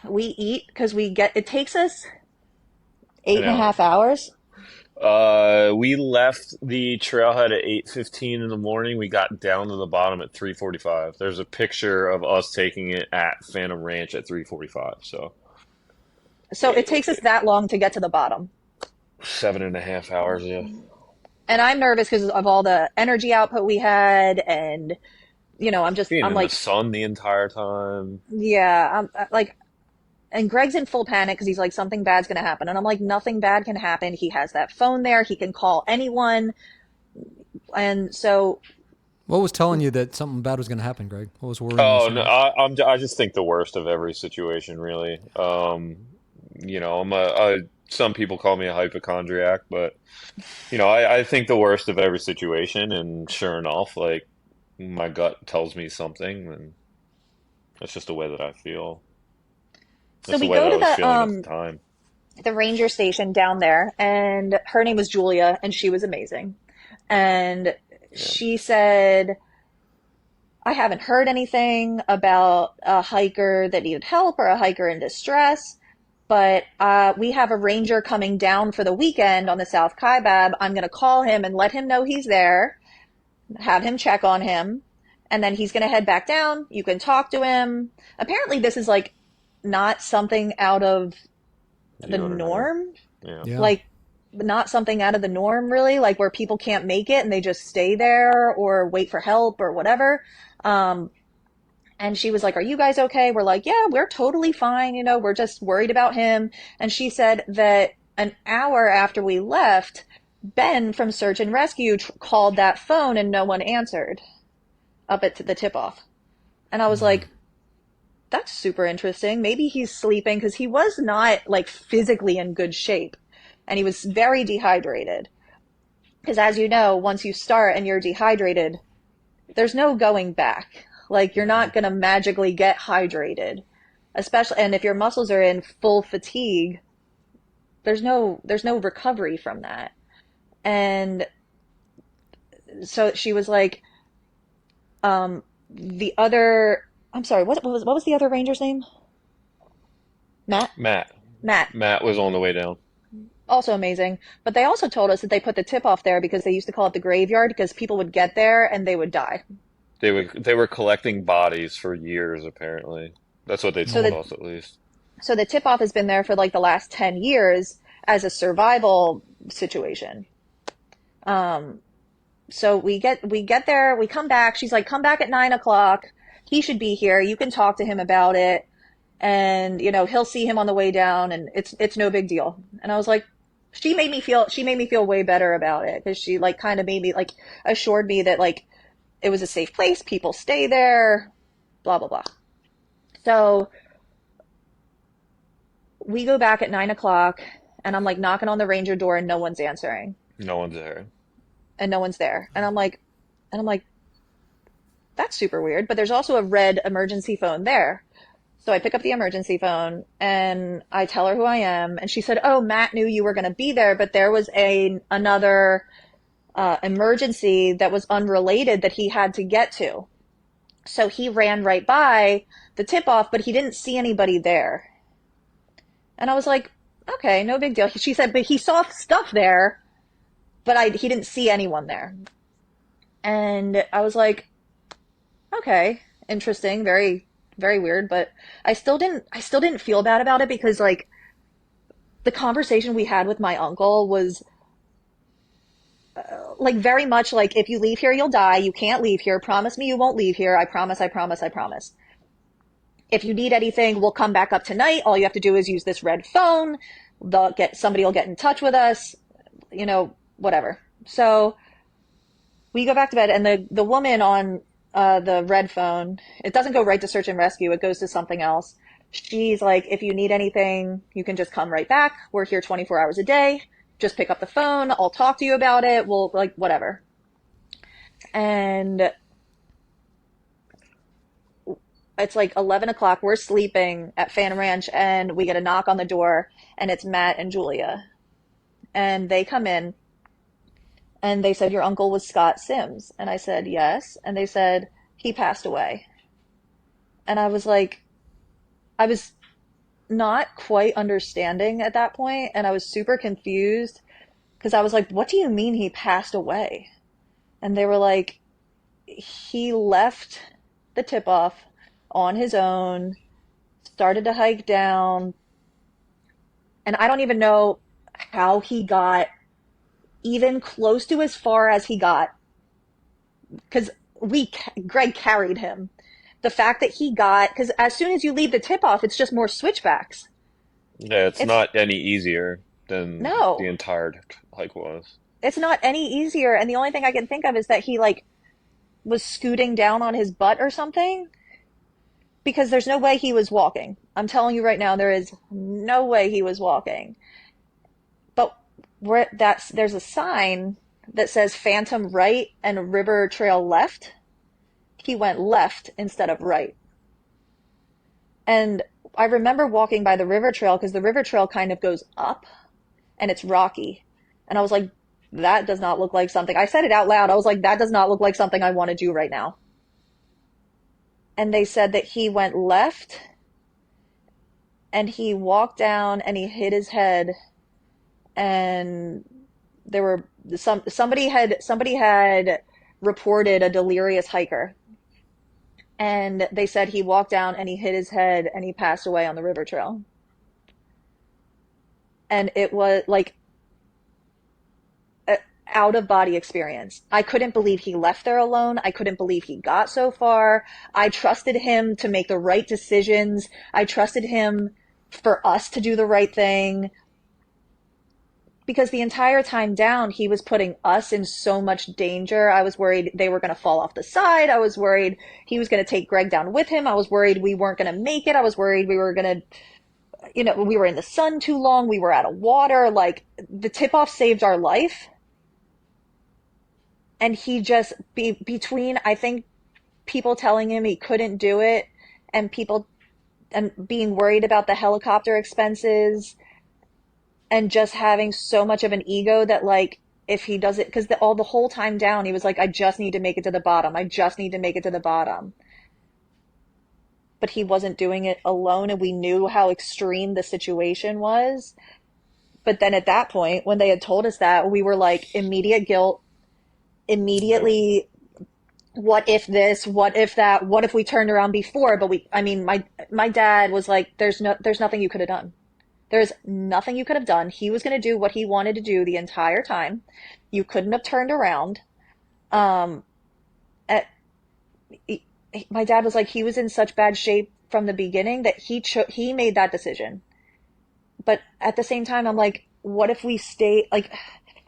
We eat, because it takes us eight An and a hour. half hours. We left the trailhead at 8:15 in the morning. We got down to the bottom at 3:45. There's a picture of us taking it at Phantom Ranch at 3:45. So So it takes us that long to get to the bottom. 7.5 hours. Yeah. And I'm nervous because of all the energy output we had. And, Being I'm in the like, sun the entire time. yeah, I'm like, and Greg's in full panic because he's like, something bad's going to happen. And I'm like, nothing bad can happen. He has that phone there. He can call anyone. And so, What was telling you that something bad was going to happen, Greg? What was worrying you Oh so no, much? I just think the worst of every situation, really. Some people call me a hypochondriac, but I think the worst of every situation, and sure enough, like, my gut tells me something, and that's just the way that I feel. so That's the we way go that I to was feeling at the time. the ranger station down there, and her name was Julia, and she was amazing. And Yeah. she said, I haven't heard anything about a hiker that needed help or a hiker in distress, but we have a ranger coming down for the weekend on the South Kaibab. I'm going to call him and let him know he's there, have him check on him, and then he's going to head back down. You can talk to him. Apparently, this is like not something out of The the ordinary. norm, Yeah. Yeah. like not something out of the norm, really, like where people can't make it and they just stay there or wait for help or whatever. Um, and she was like, are you guys okay? We're like, yeah, we're totally fine. We're just worried about him. And she said that an hour after we left, Ben from Search and Rescue called that phone and no one answered up at the tip off. And I was like, that's super interesting. Maybe he's sleeping, because he was not like physically in good shape and he was very dehydrated. Because as you know, once you start and you're dehydrated, there's no going back. Like, you're not going to magically get hydrated, especially, and if your muscles are in full fatigue, there's no recovery from that. And so she was like, the other, I'm sorry, what was the other ranger's name? Matt? Matt. Matt. Matt was on the way down. Also amazing. But they also told us that they put the tip off there because they used to call it the graveyard, because people would get there and they would die. They were collecting bodies for years, apparently. That's what they So told the us, at least. so the tip off has been there for like the last 10 years as a survival situation. Um, so we get there, we come back. She's like, come back at 9 o'clock. He should be here. You can talk to him about it, and he'll see him on the way down, and it's no big deal. And I was like, she made me feel way better about it, because she like kind of made me like assured me that like it was a safe place. People stay there, blah, blah, blah. So we go back at 9 o'clock and I'm like knocking on the ranger door and no one's answering No one's there. and no one's there. And I'm like, that's super weird. But there's also a red emergency phone there. So I pick up the emergency phone and I tell her who I am. And she said, oh, Matt knew you were going to be there, but there was another emergency that was unrelated that he had to get to. So he ran right by the tip off, but he didn't see anybody there. And I was like, okay, no big deal. She said, but he saw stuff there, but he didn't see anyone there. And I was like, okay, interesting, very, very weird, but I still didn't feel bad about it because like the conversation we had with my uncle was like very much like, if you leave here, you'll die. You can't leave here. Promise me you won't leave here. I promise, I promise, I promise. If you need anything, we'll come back up tonight. All you have to do is use this red phone. Somebody will get in touch with us, whatever. So we go back to bed and the woman on the red phone, it doesn't go right to search and rescue. It goes to something else. She's like, if you need anything, you can just come right back. We're here 24 hours a day. Just pick up the phone. I'll talk to you about it. We'll like, whatever. And it's like 11 o'clock. We're sleeping at Fan Ranch and we get a knock on the door and it's Matt and Julia. And they come in and they said, your uncle was Scott Sims. And I said, yes. And they said, he passed away. And I was like, I was not quite understanding at that point, and I was super confused because I was like, what do you mean he passed away? And they were like, he left the tip-off on his own, started to hike down, and I don't even know how he got even close to as far as he got, because Greg carried him. The fact that because as soon as you leave the tip-off, it's just more switchbacks. Yeah, it's It's not any easier than the No, entire hike was. it's not any easier. And the only thing I can think of is that he like was scooting down on his butt or something, because there's no way he was walking. I'm telling you right now, there is no way he was walking. But there's a sign that says Phantom right and River Trail left. He went left instead of right. And I remember walking by the river trail because the river trail kind of goes up and it's rocky. And I was like, that does not look like something. I said it out loud. I was like, that does not look like something I want to do right now. And they said that he went left and he walked down and he hit his head, and there were somebody had reported a delirious hiker. And they said he walked down and he hit his head and he passed away on the river trail. And it was like an out of body experience. I couldn't believe he left there alone. I couldn't believe he got so far. I trusted him to make the right decisions. I trusted him for us to do the right thing. Because the entire time down, he was putting us in so much danger. I was worried they were going to fall off the side. I was worried he was going to take Greg down with him. I was worried we weren't going to make it. I was worried we were going to, we were in the sun too long. We were out of water. Like, the tip-off saved our life. And he just, between, I think, people telling him he couldn't do it and being worried about the helicopter expenses, and just having so much of an ego that like, if he does it, because the whole time down, he was like, I just need to make it to the bottom. I just need to make it to the bottom. But he wasn't doing it alone, and we knew how extreme the situation was. But then at that point, when they had told us that, we were like, immediate guilt, immediately, what if this, what if that, what if we turned around before? But my dad was like, there's nothing you could have done. There's nothing you could have done. He was going to do what he wanted to do the entire time. You couldn't have turned around. My dad was like, he was in such bad shape from the beginning that he made that decision. But at the same time, I'm like, what if we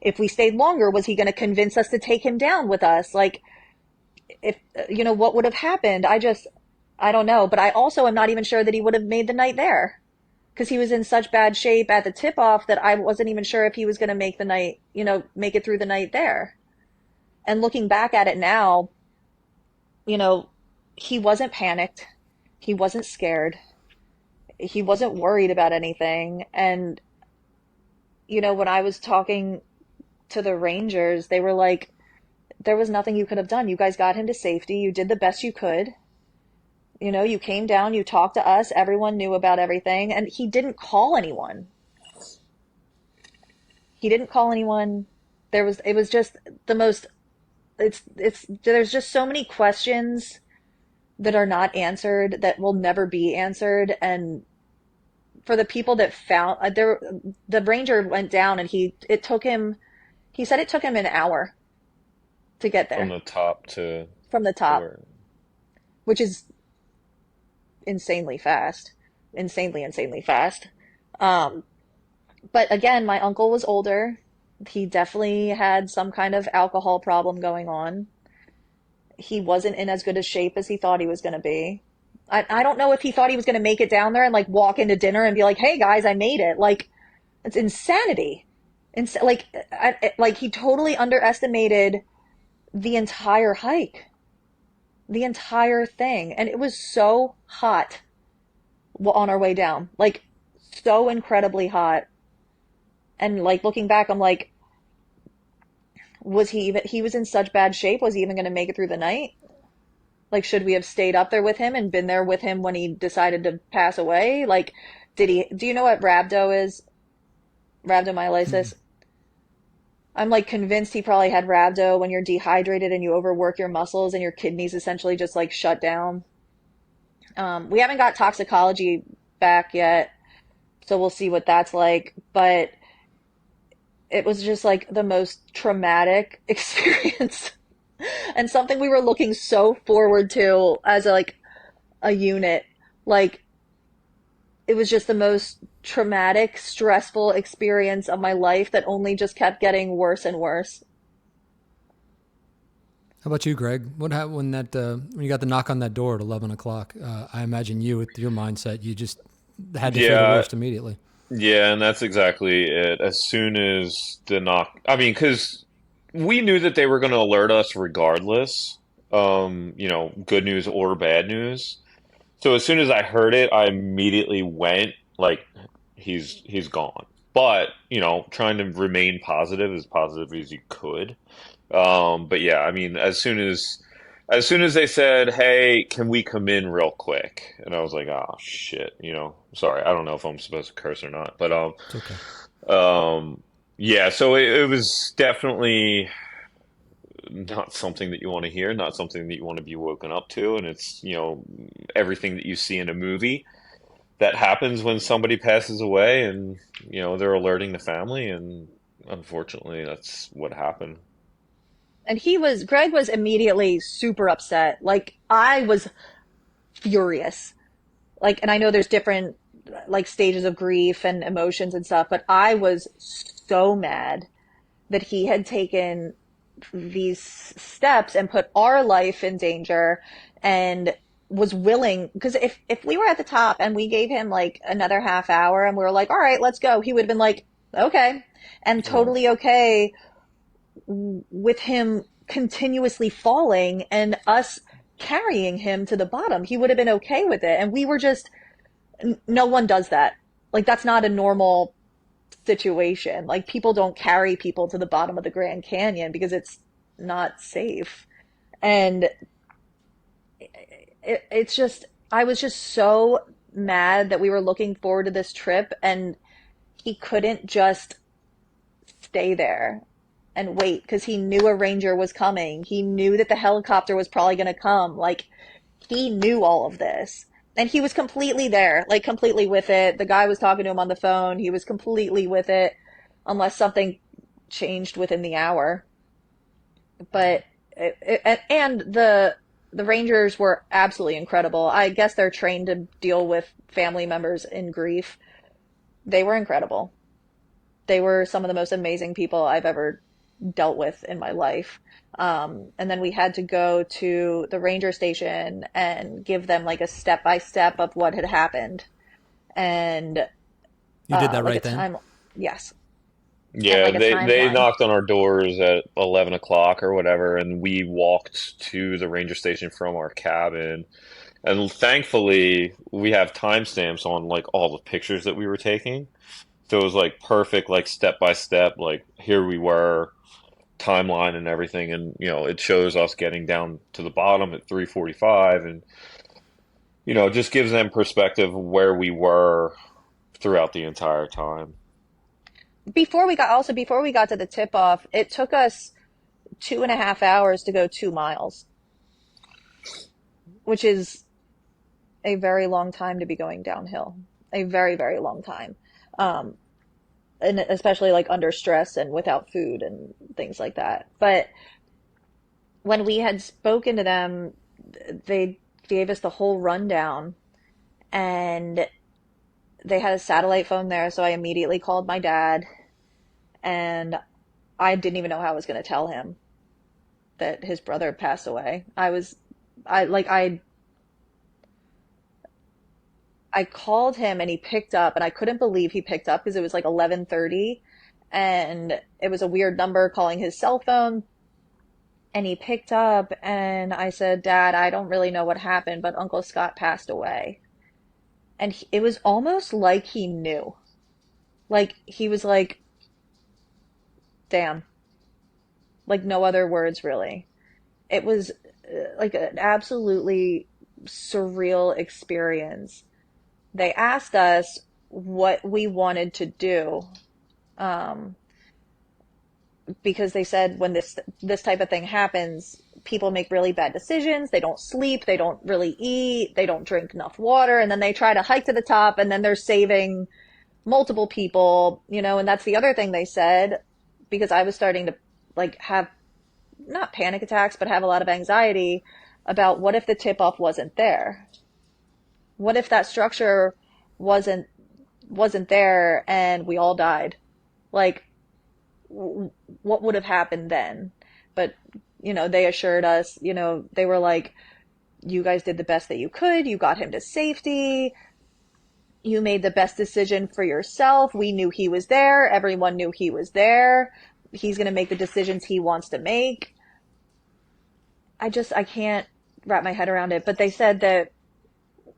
if we stayed longer, was he going to convince us to take him down with us? Like, if, what would have happened? I don't know. But I also am not even sure that he would have made the night there because he was in such bad shape at the tip off that I wasn't even sure if he was going to make the night, make it through the night there. And looking back at it now, you know, he wasn't panicked. He wasn't scared. He wasn't worried about anything. And, when I was talking to the Rangers, they were like, there was nothing you could have done. You guys got him to safety. You did the best you could. You came down, you talked to us. Everyone knew about everything. And he didn't call anyone. He didn't call anyone. It was just the most, there's just so many questions that are not answered that will never be answered. And for the people that found the ranger went down and he said it took him an hour to get From there the top to from the top, where? which is insanely fast, insanely fast. Um, but again, my uncle was older. He definitely had some kind of alcohol problem going on. He wasn't in as good a shape as he thought he was going to be. I don't know if he thought he was going to make it down there and like walk into dinner and be like, "Hey guys, I made it." Like, it's insanity. Like he totally underestimated the entire hike, the entire thing. And it was so hot on our way down, like so incredibly hot. And like looking back, I'm like, he was in such bad shape. Was he even going to make it through the night? Like, should we have stayed up there with him and been there with him when he decided to pass away? Like, do you know what rhabdo is? Rhabdomyolysis? I'm like convinced he probably had rhabdo when you're dehydrated and you overwork your muscles and your kidneys essentially just like shut down. We haven't got toxicology back yet, so we'll see what that's like. But it was just like the most traumatic experience and something we were looking so forward to as like a unit. Like, it was just the most traumatic, stressful experience of my life that only just kept getting worse and worse. How about you, Greg? What happened when you got the knock on that door at 11 o'clock? I imagine you, with your mindset, you just had to fear the Yeah, worst immediately. yeah, and that's exactly it. As soon as the knock, I mean, because we knew that they were going to alert us regardless, good news or bad news. So as soon as I heard it, I immediately went like he's gone. But, trying to remain positive as you could. But yeah, I mean, as soon as they said, "Hey, can we come in real quick?" And I was like, "Oh shit," Sorry, I don't know if I'm supposed to curse or not, but It's okay. yeah. So it was definitely not something that you want to hear, not something that you want to be woken up to, and it's everything that you see in a movie that happens when somebody passes away, and they're alerting the family, and unfortunately, that's what happened. And Greg was immediately super upset. Like, I was furious. Like, and I know there's different like stages of grief and emotions and stuff, but I was so mad that he had taken these steps and put our life in danger and was willing, because if we were at the top and we gave him like another half hour and we were like, all right, let's go, he would have been like, okay, and Well, totally okay with him continuously falling and us carrying him to the bottom. He would have been okay with it. And we were just, no one does that. Like, that's not a normal situation. Like, people don't carry people to the bottom of the Grand Canyon because it's not safe. And it's just, I was just so mad that we were looking forward to this trip and he couldn't just stay there and wait because he knew a ranger was coming. He knew that the helicopter was probably going to come. Like, he knew all of this. And he was completely there, like completely with it. The guy was talking to him on the phone. He was completely with it, unless something changed within the hour. But and the Rangers were absolutely incredible. I guess they're trained to deal with family members in grief. They were incredible. They were some of the most amazing people I've ever dealt with in my life. And then we had to go to the ranger station and give them like a step by step of what had happened, and You did that like a right then? time, yes, and Yeah, like a they timeline. knocked on our doors at 11 o'clock or whatever, and we walked to the ranger station from our cabin. And thankfully, we have timestamps on like all the pictures that we were taking. So it was like perfect, like step by step, like here we were, timeline and everything. And it shows us getting down to the bottom at 3:45, and it just gives them perspective of where we were throughout the entire time. Before we got to the tip off, it took us 2.5 hours to go 2 miles, which is a very long time to be going downhill. A very, very long time. Um, and especially like under stress and without food and things like that. But when we had spoken to them, they gave us the whole rundown, and they had a satellite phone there, so I immediately called my dad, and I didn't even know how I was going to tell him that his brother had passed away. I like I called him and he picked up, and I couldn't believe he picked up because it was like 11:30 and it was a weird number calling his cell phone, and he picked up and I said, "Dad, I don't really know what happened, but Uncle Scott passed away." And it was almost like he knew. Like he was like, "Damn." Like no other words really. It was like an absolutely surreal experience. They asked us what we wanted to do, um, because they said when this type of thing happens, people make really bad decisions. They don't sleep, they don't really eat, they don't drink enough water, and then they try to hike to the top, and then they're saving multiple people, and that's the other thing they said, because I was starting to like have not panic attacks, but have a lot of anxiety about what if the tip off wasn't there? What if that structure wasn't wasn't there and we all died? Like, what would have happened then? But, they assured us, they were like, you guys did the best that you could. You got him to safety. You made the best decision for yourself. We knew he was there. Everyone knew he was there. He's going to make the decisions he wants to make. I can't wrap my head around it. But they said that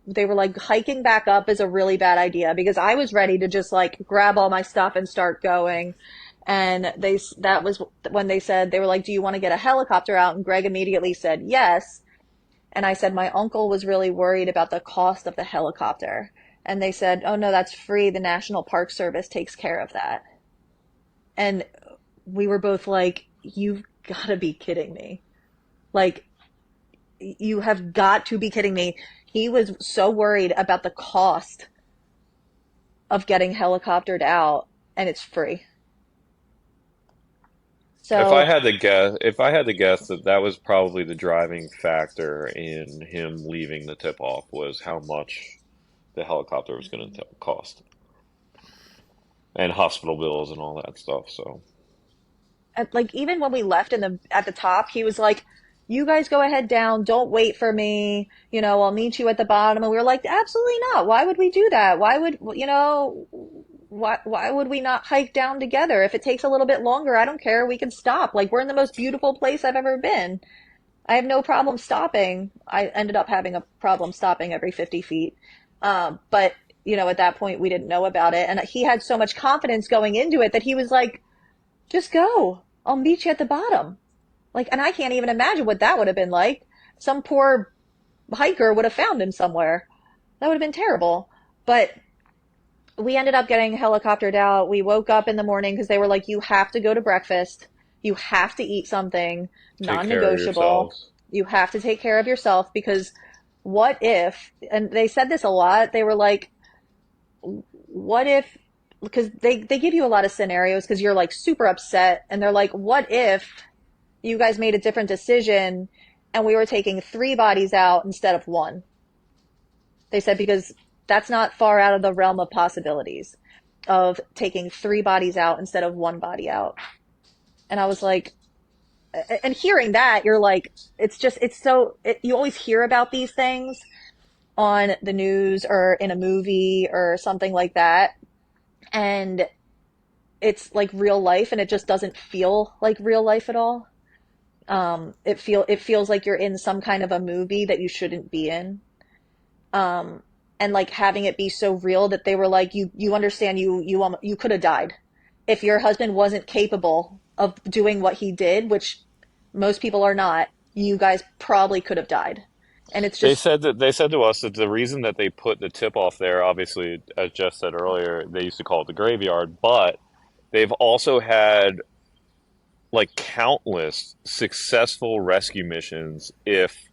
they were like hiking back up is a really bad idea, because I was ready to just like grab all my stuff and start going. And that was when they said, they were like, "Do you want to get a helicopter out?" And Greg immediately said yes. And I said my uncle was really worried about the cost of the helicopter. And they said, "Oh no, that's free. The National Park Service takes care of that." And we were both like, "You've got to be kidding me. Like, you have got to be kidding me." He was so worried about the cost of getting helicoptered out, and it's free. So, If I had to guess, that was probably the driving factor in him leaving the tip off, was how much the helicopter was going to cost, and hospital bills and all that stuff. So like even when we left at the top, he was like, "You guys go ahead down. Don't wait for me. I'll meet you at the bottom." And we were like, "Absolutely not. Why would we do that? Why would we not hike down together? If it takes a little bit longer, I don't care. We can stop. Like, we're in the most beautiful place I've ever been. I have no problem stopping." I ended up having a problem stopping every 50 feet. But, at that point, we didn't know about it. And he had so much confidence going into it that he was like, "Just go. I'll meet you at the bottom." Like, and I can't even imagine what that would have been like. Some poor hiker would have found him somewhere. That would have been terrible. But we ended up getting helicoptered out. We woke up in the morning because they were like, "You have to go to breakfast. You have to eat something take care of non-negotiable. yourselves. You have to take care of yourself, because what if," and they said this a lot, they were like, "What if," because they give you a lot of scenarios because you're like super upset, and they're like, "What if you guys made a different decision and we were taking three bodies out instead of one?" They said, because that's not far out of the realm of possibilities of taking three bodies out instead of one body out. And I was like, and hearing that, you're like, you always hear about these things on the news or in a movie or something like that. And it's like real life and it just doesn't feel like real life at all. It feels like you're in some kind of a movie that you shouldn't be in. And like having it be so real that they were like, you understand you could have died if your husband wasn't capable of doing what he did, which most people are not. You guys probably could have died. And it's just, They said to us that the reason that they put the tip off there, obviously, as Jess said earlier, they used to call it the graveyard, but they've also had like countless successful rescue missions if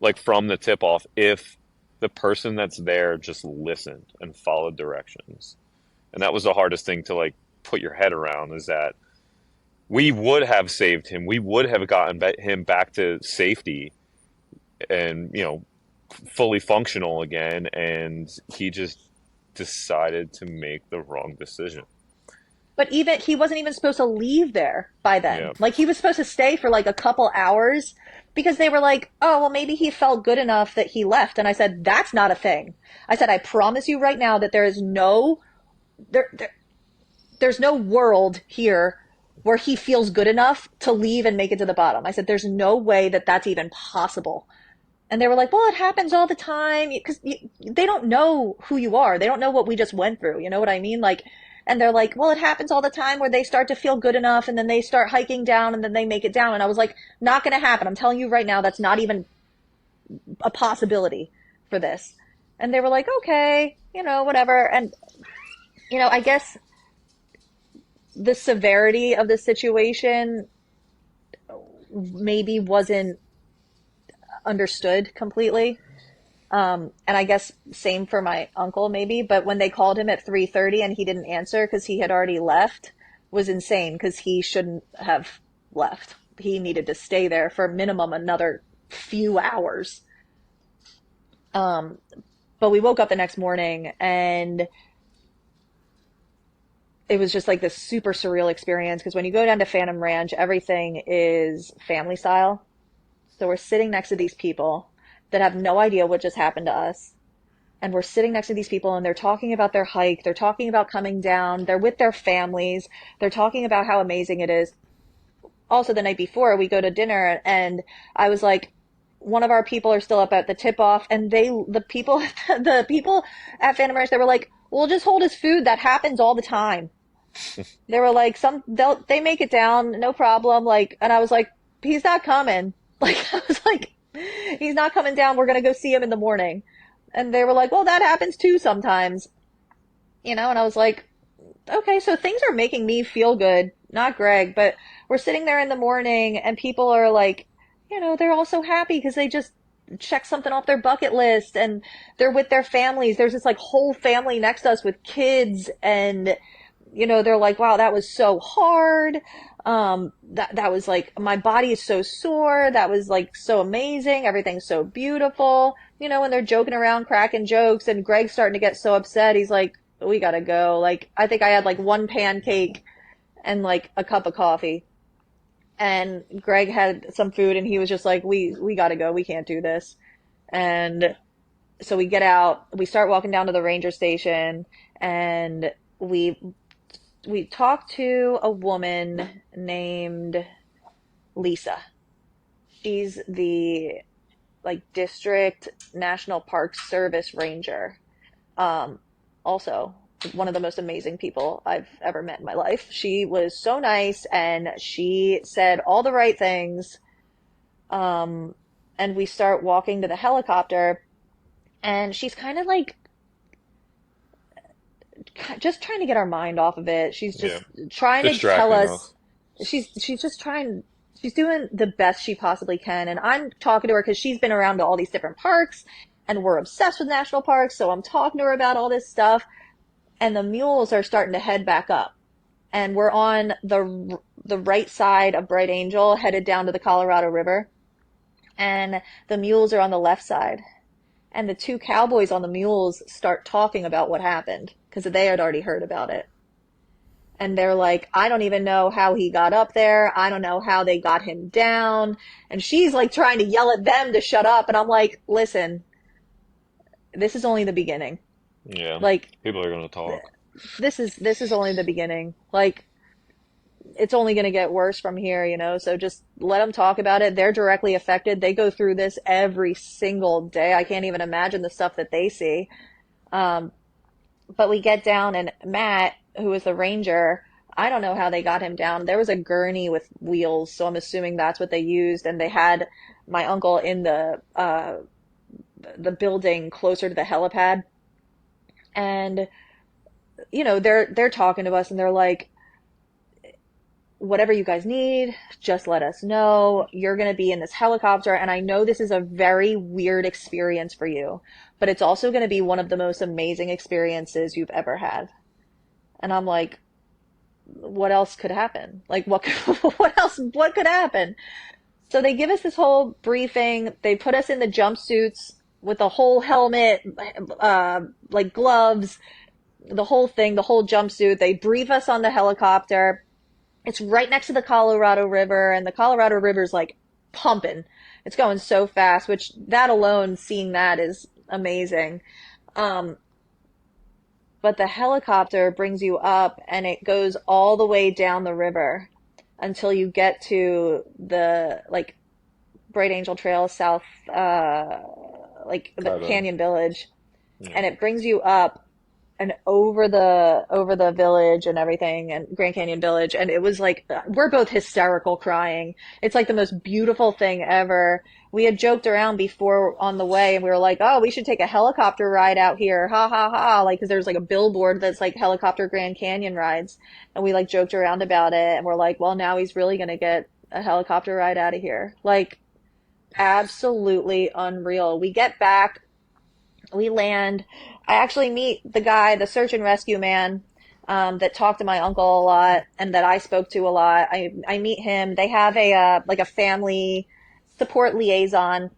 like from the tip off if the person that's there just listened and followed directions. And that was the hardest thing to like put your head around, is that we would have saved him. We would have gotten him back to safety and, fully functional again. And he just decided to make the wrong decision. but even he wasn't even supposed to leave there by then. Yeah. Like he was supposed to stay for like a couple hours because they were like, oh, well, maybe he felt good enough that he left. And I said, that's not a thing. I said, I promise you right now that there there's no world here where he feels good enough to leave and make it to the bottom. I said, there's no way that that's even possible. And they were like, well, it happens all the time because they don't know who you are. They don't know what we just went through. You know what I mean? Like, and they're like, well, it happens all the time where they start to feel good enough and then they start hiking down and then they make it down. And I was like, not going to happen. I'm telling you right now, that's not even a possibility for this. And they were like, okay, whatever. And, I guess the severity of the situation maybe wasn't understood completely. And I guess same for my uncle maybe, but when they called him at 3:30 and he didn't answer because he had already left was insane because he shouldn't have left. He needed to stay there for minimum another few hours. But we woke up the next morning and it was just like this super surreal experience because when you go down to Phantom Ranch, everything is family style. So we're sitting next to these people that have no idea what just happened to us. And we're sitting next to these people and they're talking about their hike. They're talking about coming down. They're with their families. They're talking about how amazing it is. Also, the night before, we go to dinner and I was like, one of our people are still up at the tip off and the people at Phantom Ranch, they were like, we'll just hold his food. That happens all the time. They were like, they make it down, no problem. Like, and I was like, he's not coming. Like, I was like, he's not coming down. We're going to go see him in the morning. And they were like, well, that happens too sometimes. And I was like, okay, so things are making me feel good, not Greg, but we're sitting there in the morning and people are like, they're all so happy because they just checked something off their bucket list and they're with their families. There's this like whole family next to us with kids and, they're like, wow, that was so hard. That was like, my body is so sore. That was like so amazing. Everything's so beautiful. When they're joking around, cracking jokes and Greg's starting to get so upset. He's like, we gotta go. Like, I think I had like one pancake and like a cup of coffee. And Greg had some food and he was just like, we gotta go. We can't do this. And so we get out, we start walking down to the ranger station and we talked to a woman named Lisa. She's the like district National Park Service ranger. Also one of the most amazing people I've ever met in my life. She was so nice and she said all the right things. And we start walking to the helicopter and she's kind of like just trying to get our mind off of it. She's just trying to tell us. She's just trying. She's doing the best she possibly can. And I'm talking to her because she's been around to all these different parks and we're obsessed with national parks. So I'm talking to her about all this stuff. And the mules are starting to head back up. And we're on the right side of Bright Angel, headed down to the Colorado River. And the mules are on the left side. And the two cowboys on the mules start talking about what happened because they had already heard about it. And they're like, I don't even know how he got up there. I don't know how they got him down. And she's like trying to yell at them to shut up. And I'm like, listen, this is only the beginning. Yeah. Like, People are going to talk. this is only the beginning. Like, it's only going to get worse from here, you know? So just let them talk about it. They're directly affected. They go through this every single day. I can't even imagine the stuff that they see. Um, but we get down, and Matt, who was the ranger, I don't know how they got him down. There was a gurney with wheels, so I'm assuming that's what they used. And they had my uncle in the building closer to the helipad. And, you know, they're talking to us, and they're like, whatever you guys need, just let us know. You're going to be in this helicopter. And I know this is a very weird experience for you, but it's also going to be one of the most amazing experiences you've ever had. And I'm like, what else could happen? Like, what could happen? So they give us this whole briefing. They put us in the jumpsuits with the whole helmet, like gloves, the whole thing, the whole jumpsuit. They brief us on the helicopter. It's right next to the Colorado River, and the Colorado River's like pumping. It's going so fast, which that alone, seeing that is amazing. Um, but the helicopter brings you up, and it goes all the way down the river until you get to the like Bright Angel Trail south, like the Tribal. Canyon Village, Yeah. and it brings you up and over the village and everything, and Grand Canyon Village. And it was like, we're both hysterical crying. It's like the most beautiful thing ever. We had joked around before on the way, and we were like, oh, we should take a helicopter ride out here. Ha ha ha. Like, cause there's like a billboard that's like helicopter Grand Canyon rides. And we like joked around about it, and we're like, well, now he's really going to get a helicopter ride out of here. Like, absolutely unreal. We get back, we land. I actually meet the guy, the search and rescue man, that talked to my uncle a lot and that I spoke to a lot. I meet him. They have like a family support liaison.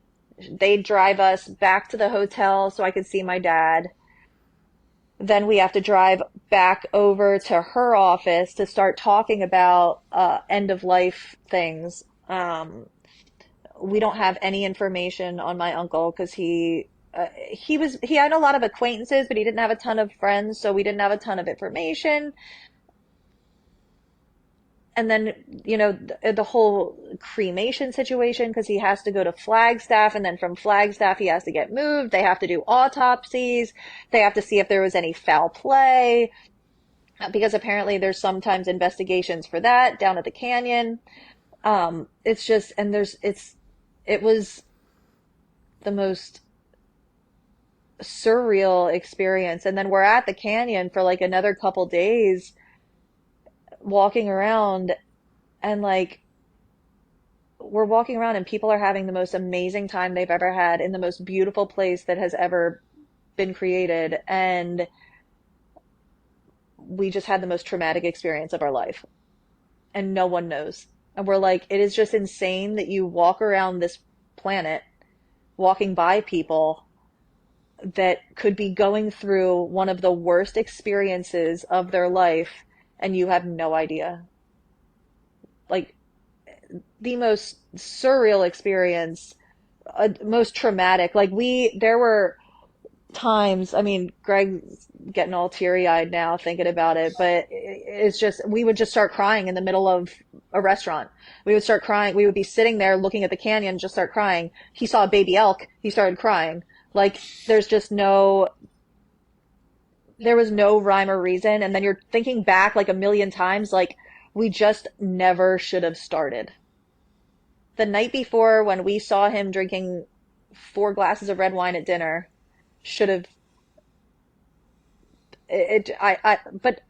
They drive us back to the hotel so I could see my dad. Then we have to drive back over to her office to start talking about end of life things. We don't have any information on my uncle because he had a lot of acquaintances, but he didn't have a ton of friends, so we didn't have a ton of information. And then, you know, the whole cremation situation, because he has to go to Flagstaff, and then from Flagstaff he has to get moved. They have to do autopsies. They have to see if there was any foul play, because apparently there's sometimes investigations for that down at the canyon. It's just, and it was the most surreal experience. And then we're at the canyon for like another couple days walking around, and like we're walking around and people are having the most amazing time they've ever had in the most beautiful place that has ever been created. And we just had the most traumatic experience of our life, and no one knows. And we're like, it is just insane that you walk around this planet walking by people that could be going through one of the worst experiences of their life, and you have no idea. Like, the most surreal experience, most traumatic. Like, there were times, I mean, Greg's getting all teary-eyed now thinking about it, but it's just, we would just start crying in the middle of a restaurant. We would start crying. We would be sitting there looking at the canyon, just start crying. He saw a baby elk. He started crying. Like, there was no rhyme or reason. And then you're thinking back like a million times, like, we just never should have started. The night before, when we saw him drinking 4 glasses of red wine at dinner, should have, but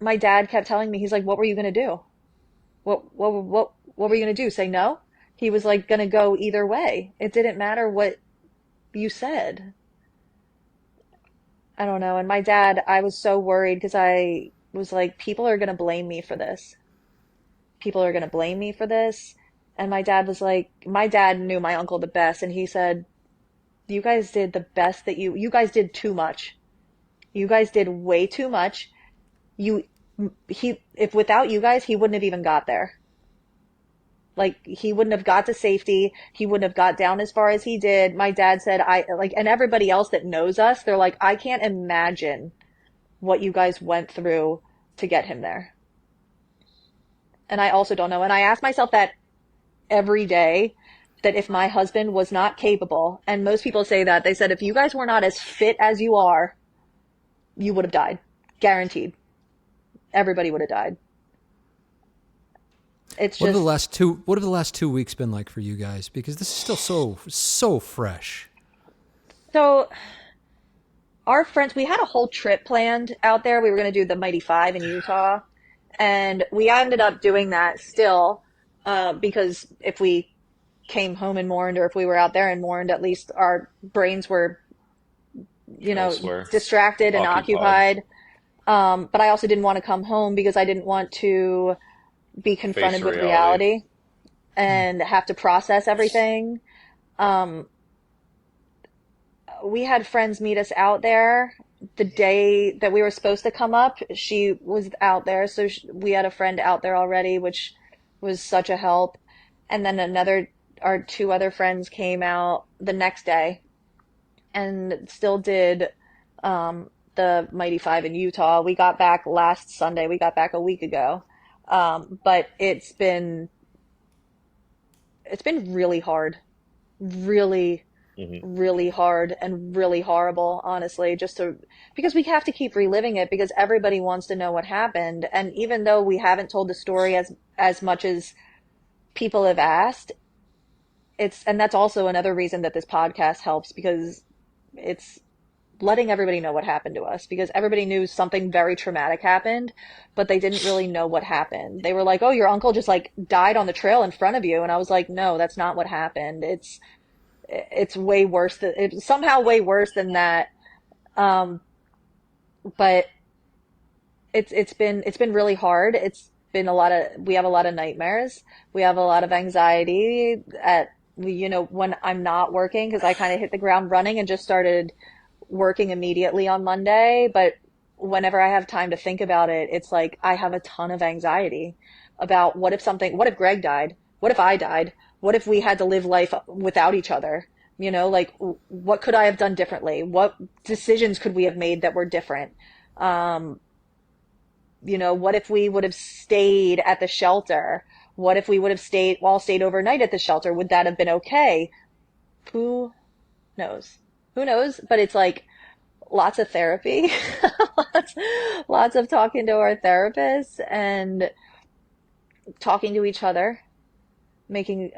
my dad kept telling me, he's like, what were you going to do? What were you going to do? Say no? He was like, going to go either way. It didn't matter what you said. I don't know. And my dad, I was so worried because I was like, people are going to blame me for this. People are going to blame me for this. And my dad was like, my dad knew my uncle the best. And he said, you guys did the best that you guys did too much. You guys did way too much. You if without you guys, he wouldn't have even got there. Like, he wouldn't have got to safety. He wouldn't have got down as far as he did. My dad said, and everybody else that knows us, they're like, I can't imagine what you guys went through to get him there. And I also don't know. And I ask myself that every day, that if my husband was not capable, and most people say that, they said, if you guys were not as fit as you are, you would have died. Guaranteed. Everybody would have died. It's What have just, the last 2 weeks been like for you guys? Because this is still so fresh. so our friends, we had a whole trip planned out there. We were going to do the Mighty Five in Utah, and we ended up doing that still, because if we came home and mourned, or if we were out there and mourned, at least our brains were, Elsewhere. distracted and Occupied. occupied. But I also didn't want to come home because I didn't want to be Face confronted with reality. reality and have to process everything. Um, we had friends meet us out there the day that we were supposed to come up. She was out there, so we had a friend out there already, which was such a help. And then our two other friends came out the next day and still did the Mighty Five in Utah. We got back last Sunday. We got back a week ago. But it's been really hard, really, Hmm. really hard and really horrible, honestly, because we have to keep reliving it because everybody wants to know what happened. And even though we haven't told the story as much as people have asked, and that's also another reason that this podcast helps, because it's letting everybody know what happened to us, because everybody knew something very traumatic happened, but they didn't really know what happened. They were like, "Oh, your uncle just like died on the trail in front of you." And I was like, "No, that's not what happened. It's way worse it's somehow way worse than that." Um, but it's been really hard. We have a lot of nightmares. We have a lot of anxiety when I'm not working, because I kind of hit the ground running and just started working immediately on Monday. But whenever I have time to think about it, it's like I have a ton of anxiety about what if Greg died? What if I died? What if we had to live life without each other? Like, what could I have done differently? What decisions could we have made that were different? Um, what if we would have stayed at the shelter? What if we would have stayed overnight at the shelter? Would that have been okay? Who knows? Who knows? But it's like lots of therapy, lots, lots of talking to our therapists and talking to each other, making,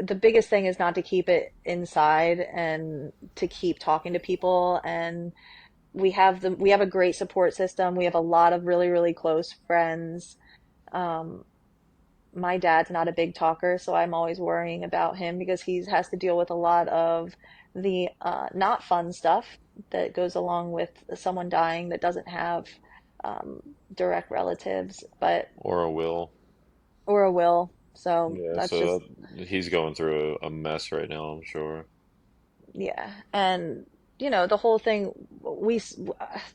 the biggest thing is not to keep it inside and to keep talking to people. And we have a great support system. We have a lot of really, really close friends. Um, my dad's not a big talker, so I'm always worrying about him because he has to deal with a lot of the not fun stuff that goes along with someone dying that doesn't have um, direct relatives, but Or a will. or a will. So Yeah, that's just, so he's going through a mess right now, I'm sure. yeah. And the whole thing,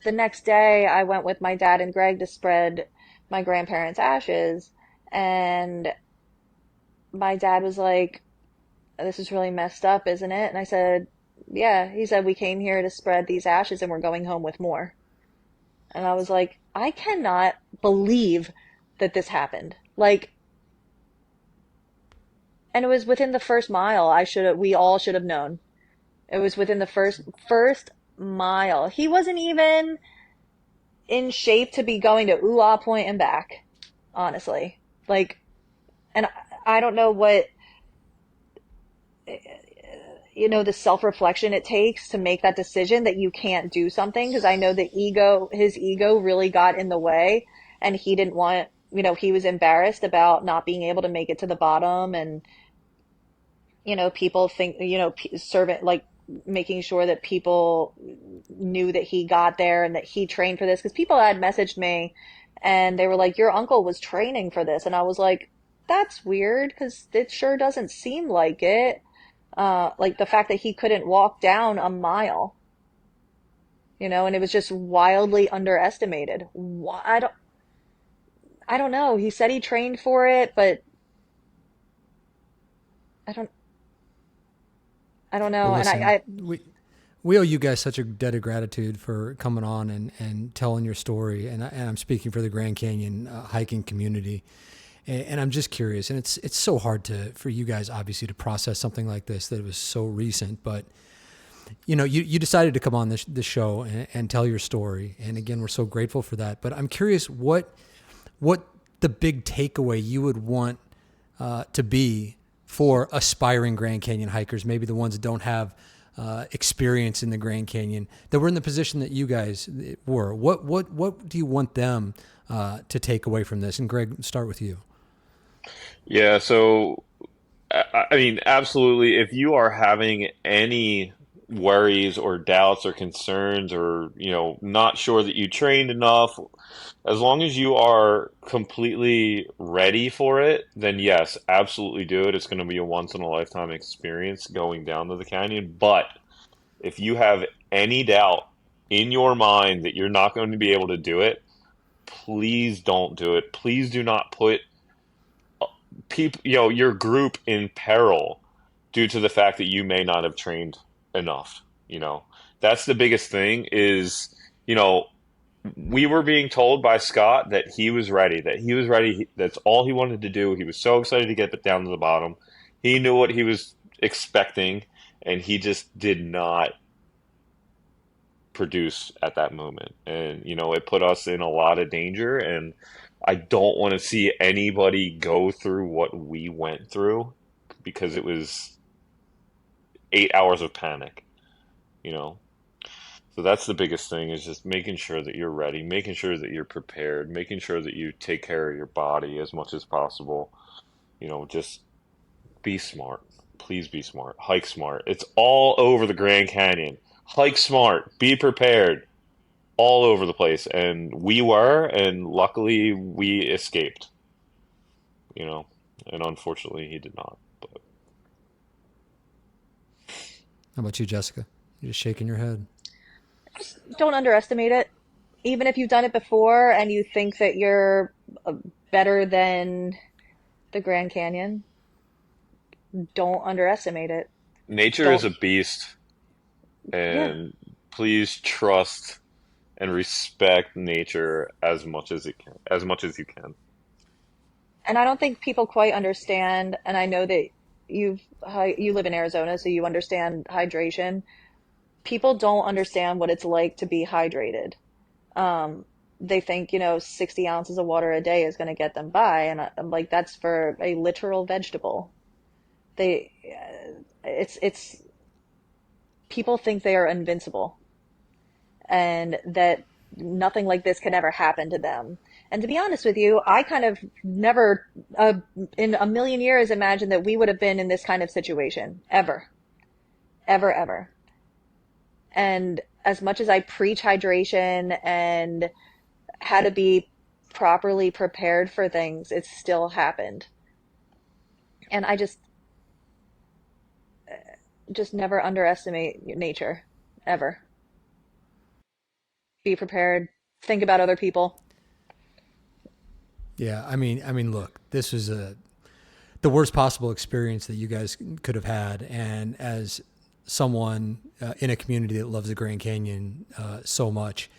the next day I went with my dad and Greg to spread my grandparents' ashes, and my dad was like, "This is really messed up, isn't it?" And I said, "Yeah." He said, "We came here to spread these ashes and we're going home with more." And I was like, I cannot believe that this happened. Like, and it was within the first mile. We all should have known. It was within the first mile. He wasn't even in shape to be going to Ooh Ah Point and back, honestly. Like, and I don't know what, the self-reflection it takes to make that decision that you can't do something. Because I know his ego really got in the way, and he didn't want, he was embarrassed about not being able to make it to the bottom. And, people think, servant, like, making sure that people knew that he got there and that he trained for this. Because people had messaged me and they were like, "Your uncle was training for this." And I was like, "That's weird, because it sure doesn't seem like it." Like the fact that he couldn't walk down a mile. and it was just wildly underestimated. I don't know. He said he trained for it, but I don't, I don't Well, know. And listen, we owe you guys such a debt of gratitude for coming on and telling your story. And I'm speaking for the Grand Canyon hiking community. And I'm just curious, and it's so hard for you guys obviously to process something like this that it was so recent, but you decided to come on this show and tell your story. And again, we're so grateful for that. But I'm curious what the big takeaway you would want to be for aspiring Grand Canyon hikers, maybe the ones that don't have experience in the Grand Canyon, that were in the position that you guys were. What do you want them to take away from this? And Greg, start with you. Yeah, so I mean, absolutely. If you are having any worries or doubts or concerns or, not sure that you trained enough, as long as you are completely ready for it, then yes, absolutely do it. It's going to be a once in a lifetime experience going down to the canyon. But if you have any doubt in your mind that you're not going to be able to do it, please don't do it. Please do not put people, your group in peril due to the fact that you may not have trained enough. You know, that's the biggest thing is, you know, we were being told by Scott that he was ready, That's all he wanted to do. He was so excited to get it down to the bottom. He knew what he was expecting, and he just did not produce at that moment. And, it put us in a lot of danger. And I don't want to see anybody go through what we went through because it was 8 hours of panic, you know? So that's the biggest thing is just making sure that you're ready, making sure that you're prepared, making sure that you take care of your body as much as possible. Just be smart. Please be smart. Hike smart. It's all over the Grand Canyon. Hike smart. Be prepared. All over the place. And we were, and luckily we escaped, you know, and unfortunately he did not. But How about you, Jessica? You're just shaking your head. Don't underestimate it. Even if you've done it before and you think that you're better than the Grand Canyon, don't underestimate it. nature is Don't, a beast, yeah. and please trust and respect nature as much as you can. And I don't think people quite understand, and I know that you live in Arizona, so you understand hydration. People don't understand what it's like to be hydrated. They think, 60 ounces of water a day is going to get them by, and I'm like, that's for a literal vegetable. They, it's people think they are invincible and that nothing like this could ever happen to them. And to be honest with you, I kind of never, in a million years, imagined that we would have been in this kind of situation ever, ever, ever. And as much as I preach hydration and how to be properly prepared for things, it still happened. And I just never underestimate nature, ever. Be prepared. Think about other people. Yeah, I mean, look, this was the worst possible experience that you guys could have had, and as someone in a community that loves the Grand Canyon so much,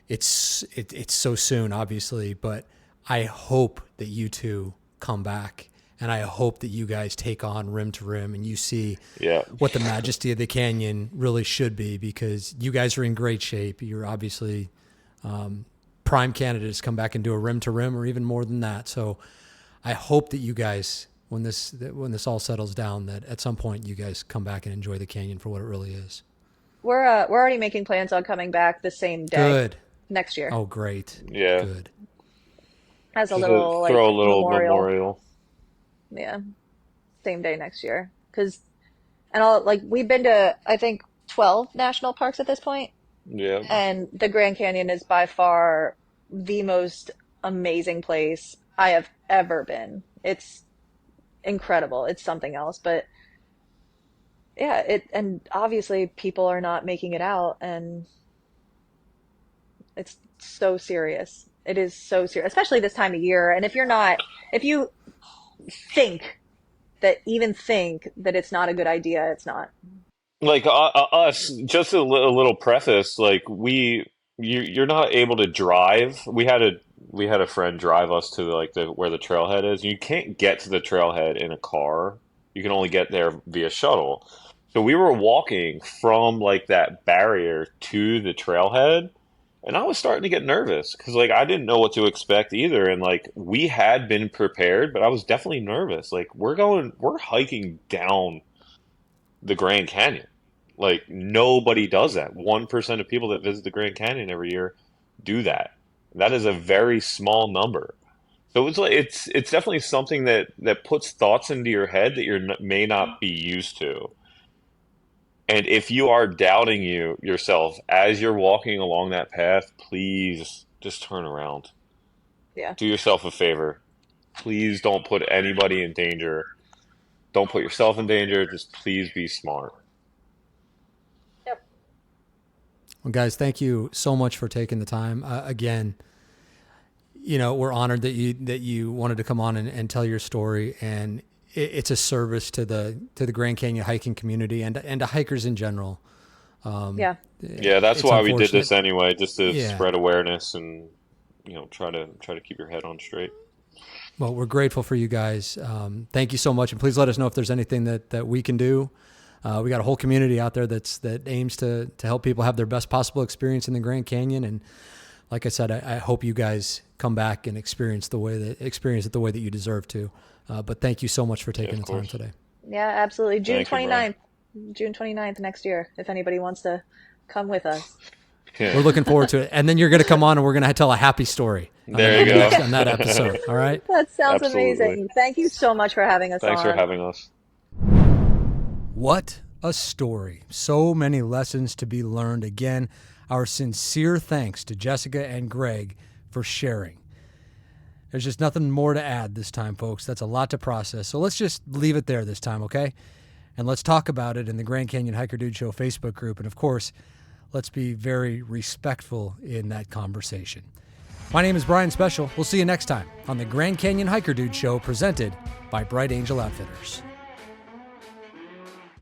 it's so soon, obviously, but I hope that you two come back, and I hope that you guys take on rim to rim, and you see Yeah. what the majesty of the canyon really should be, because you guys are in great shape. You're obviously prime candidates to come back and do a rim to rim or even more than that. So I hope that you guys, when this all settles down, that at some point you guys come back and enjoy the canyon for what it really is. We're already making plans on coming back the same day Good. next year Oh, great. Yeah. Good. as a Just little throw like a little memorial. memorial. Yeah, same day next year. Because and all like we've been to I think 12 national parks at this point, Yeah. and the Grand Canyon is by far the most amazing place I have ever been. It's incredible. It's something else. But yeah, it and obviously people are not making it out, and It's so serious. It is so serious, especially this time of year. And if you think think that it's not a good idea, it's not. Like us, just a little preface. Like you're not able to drive. We had a friend drive us to like the where the trailhead is. You can't get to the trailhead in a car. You can only get there via shuttle. So we were walking from like that barrier to the trailhead, and I was starting to get nervous because like I didn't know what to expect either. And like we had been prepared, but I was definitely nervous. Like we're hiking down the Grand Canyon. Like nobody does that. 1% of people that visit the Grand Canyon every year do that. That is a very small number. So it's like it's definitely something that puts thoughts into your head that may not be used to. And if you are doubting yourself as you're walking along that path, please just turn around. Yeah. Do yourself a favor. Please don't put anybody in danger. Don't put yourself in danger. Just please be smart. Yep. Well, guys, thank you so much for taking the time. Again, we're honored that you wanted to come on and tell your story, and it's a service to the Grand Canyon hiking community and to hikers in general. Yeah. Yeah, that's why we did this anyway, just to spread awareness and try to keep your head on straight. Well, we're grateful for you guys. Thank you so much, and please let us know if there's anything that we can do. We got a whole community out there that aims to help people have their best possible experience in the Grand Canyon. And like I said, I hope you guys come back and experience it the way that you deserve to. But thank you so much for taking the time today. Yeah, absolutely. June Thank you, 29th. June 29th next year, if anybody wants to come with us. Yeah. We're looking forward to it. And then you're going to come on and we're going to tell a happy story. There you go. On that episode. All right. That sounds Absolutely. amazing. Thank you so much for having us Thanks on. for having us. What a story. So many lessons to be learned. Again, our sincere thanks to Jessica and Greg for sharing. There's just nothing more to add this time, folks. That's a lot to process. So let's just leave it there this time, okay? And let's talk about it in the Grand Canyon Hiker Dude Show Facebook group. And of course, let's be very respectful in that conversation. My name is Brian Special. We'll see you next time on the Grand Canyon Hiker Dude Show presented by Bright Angel Outfitters.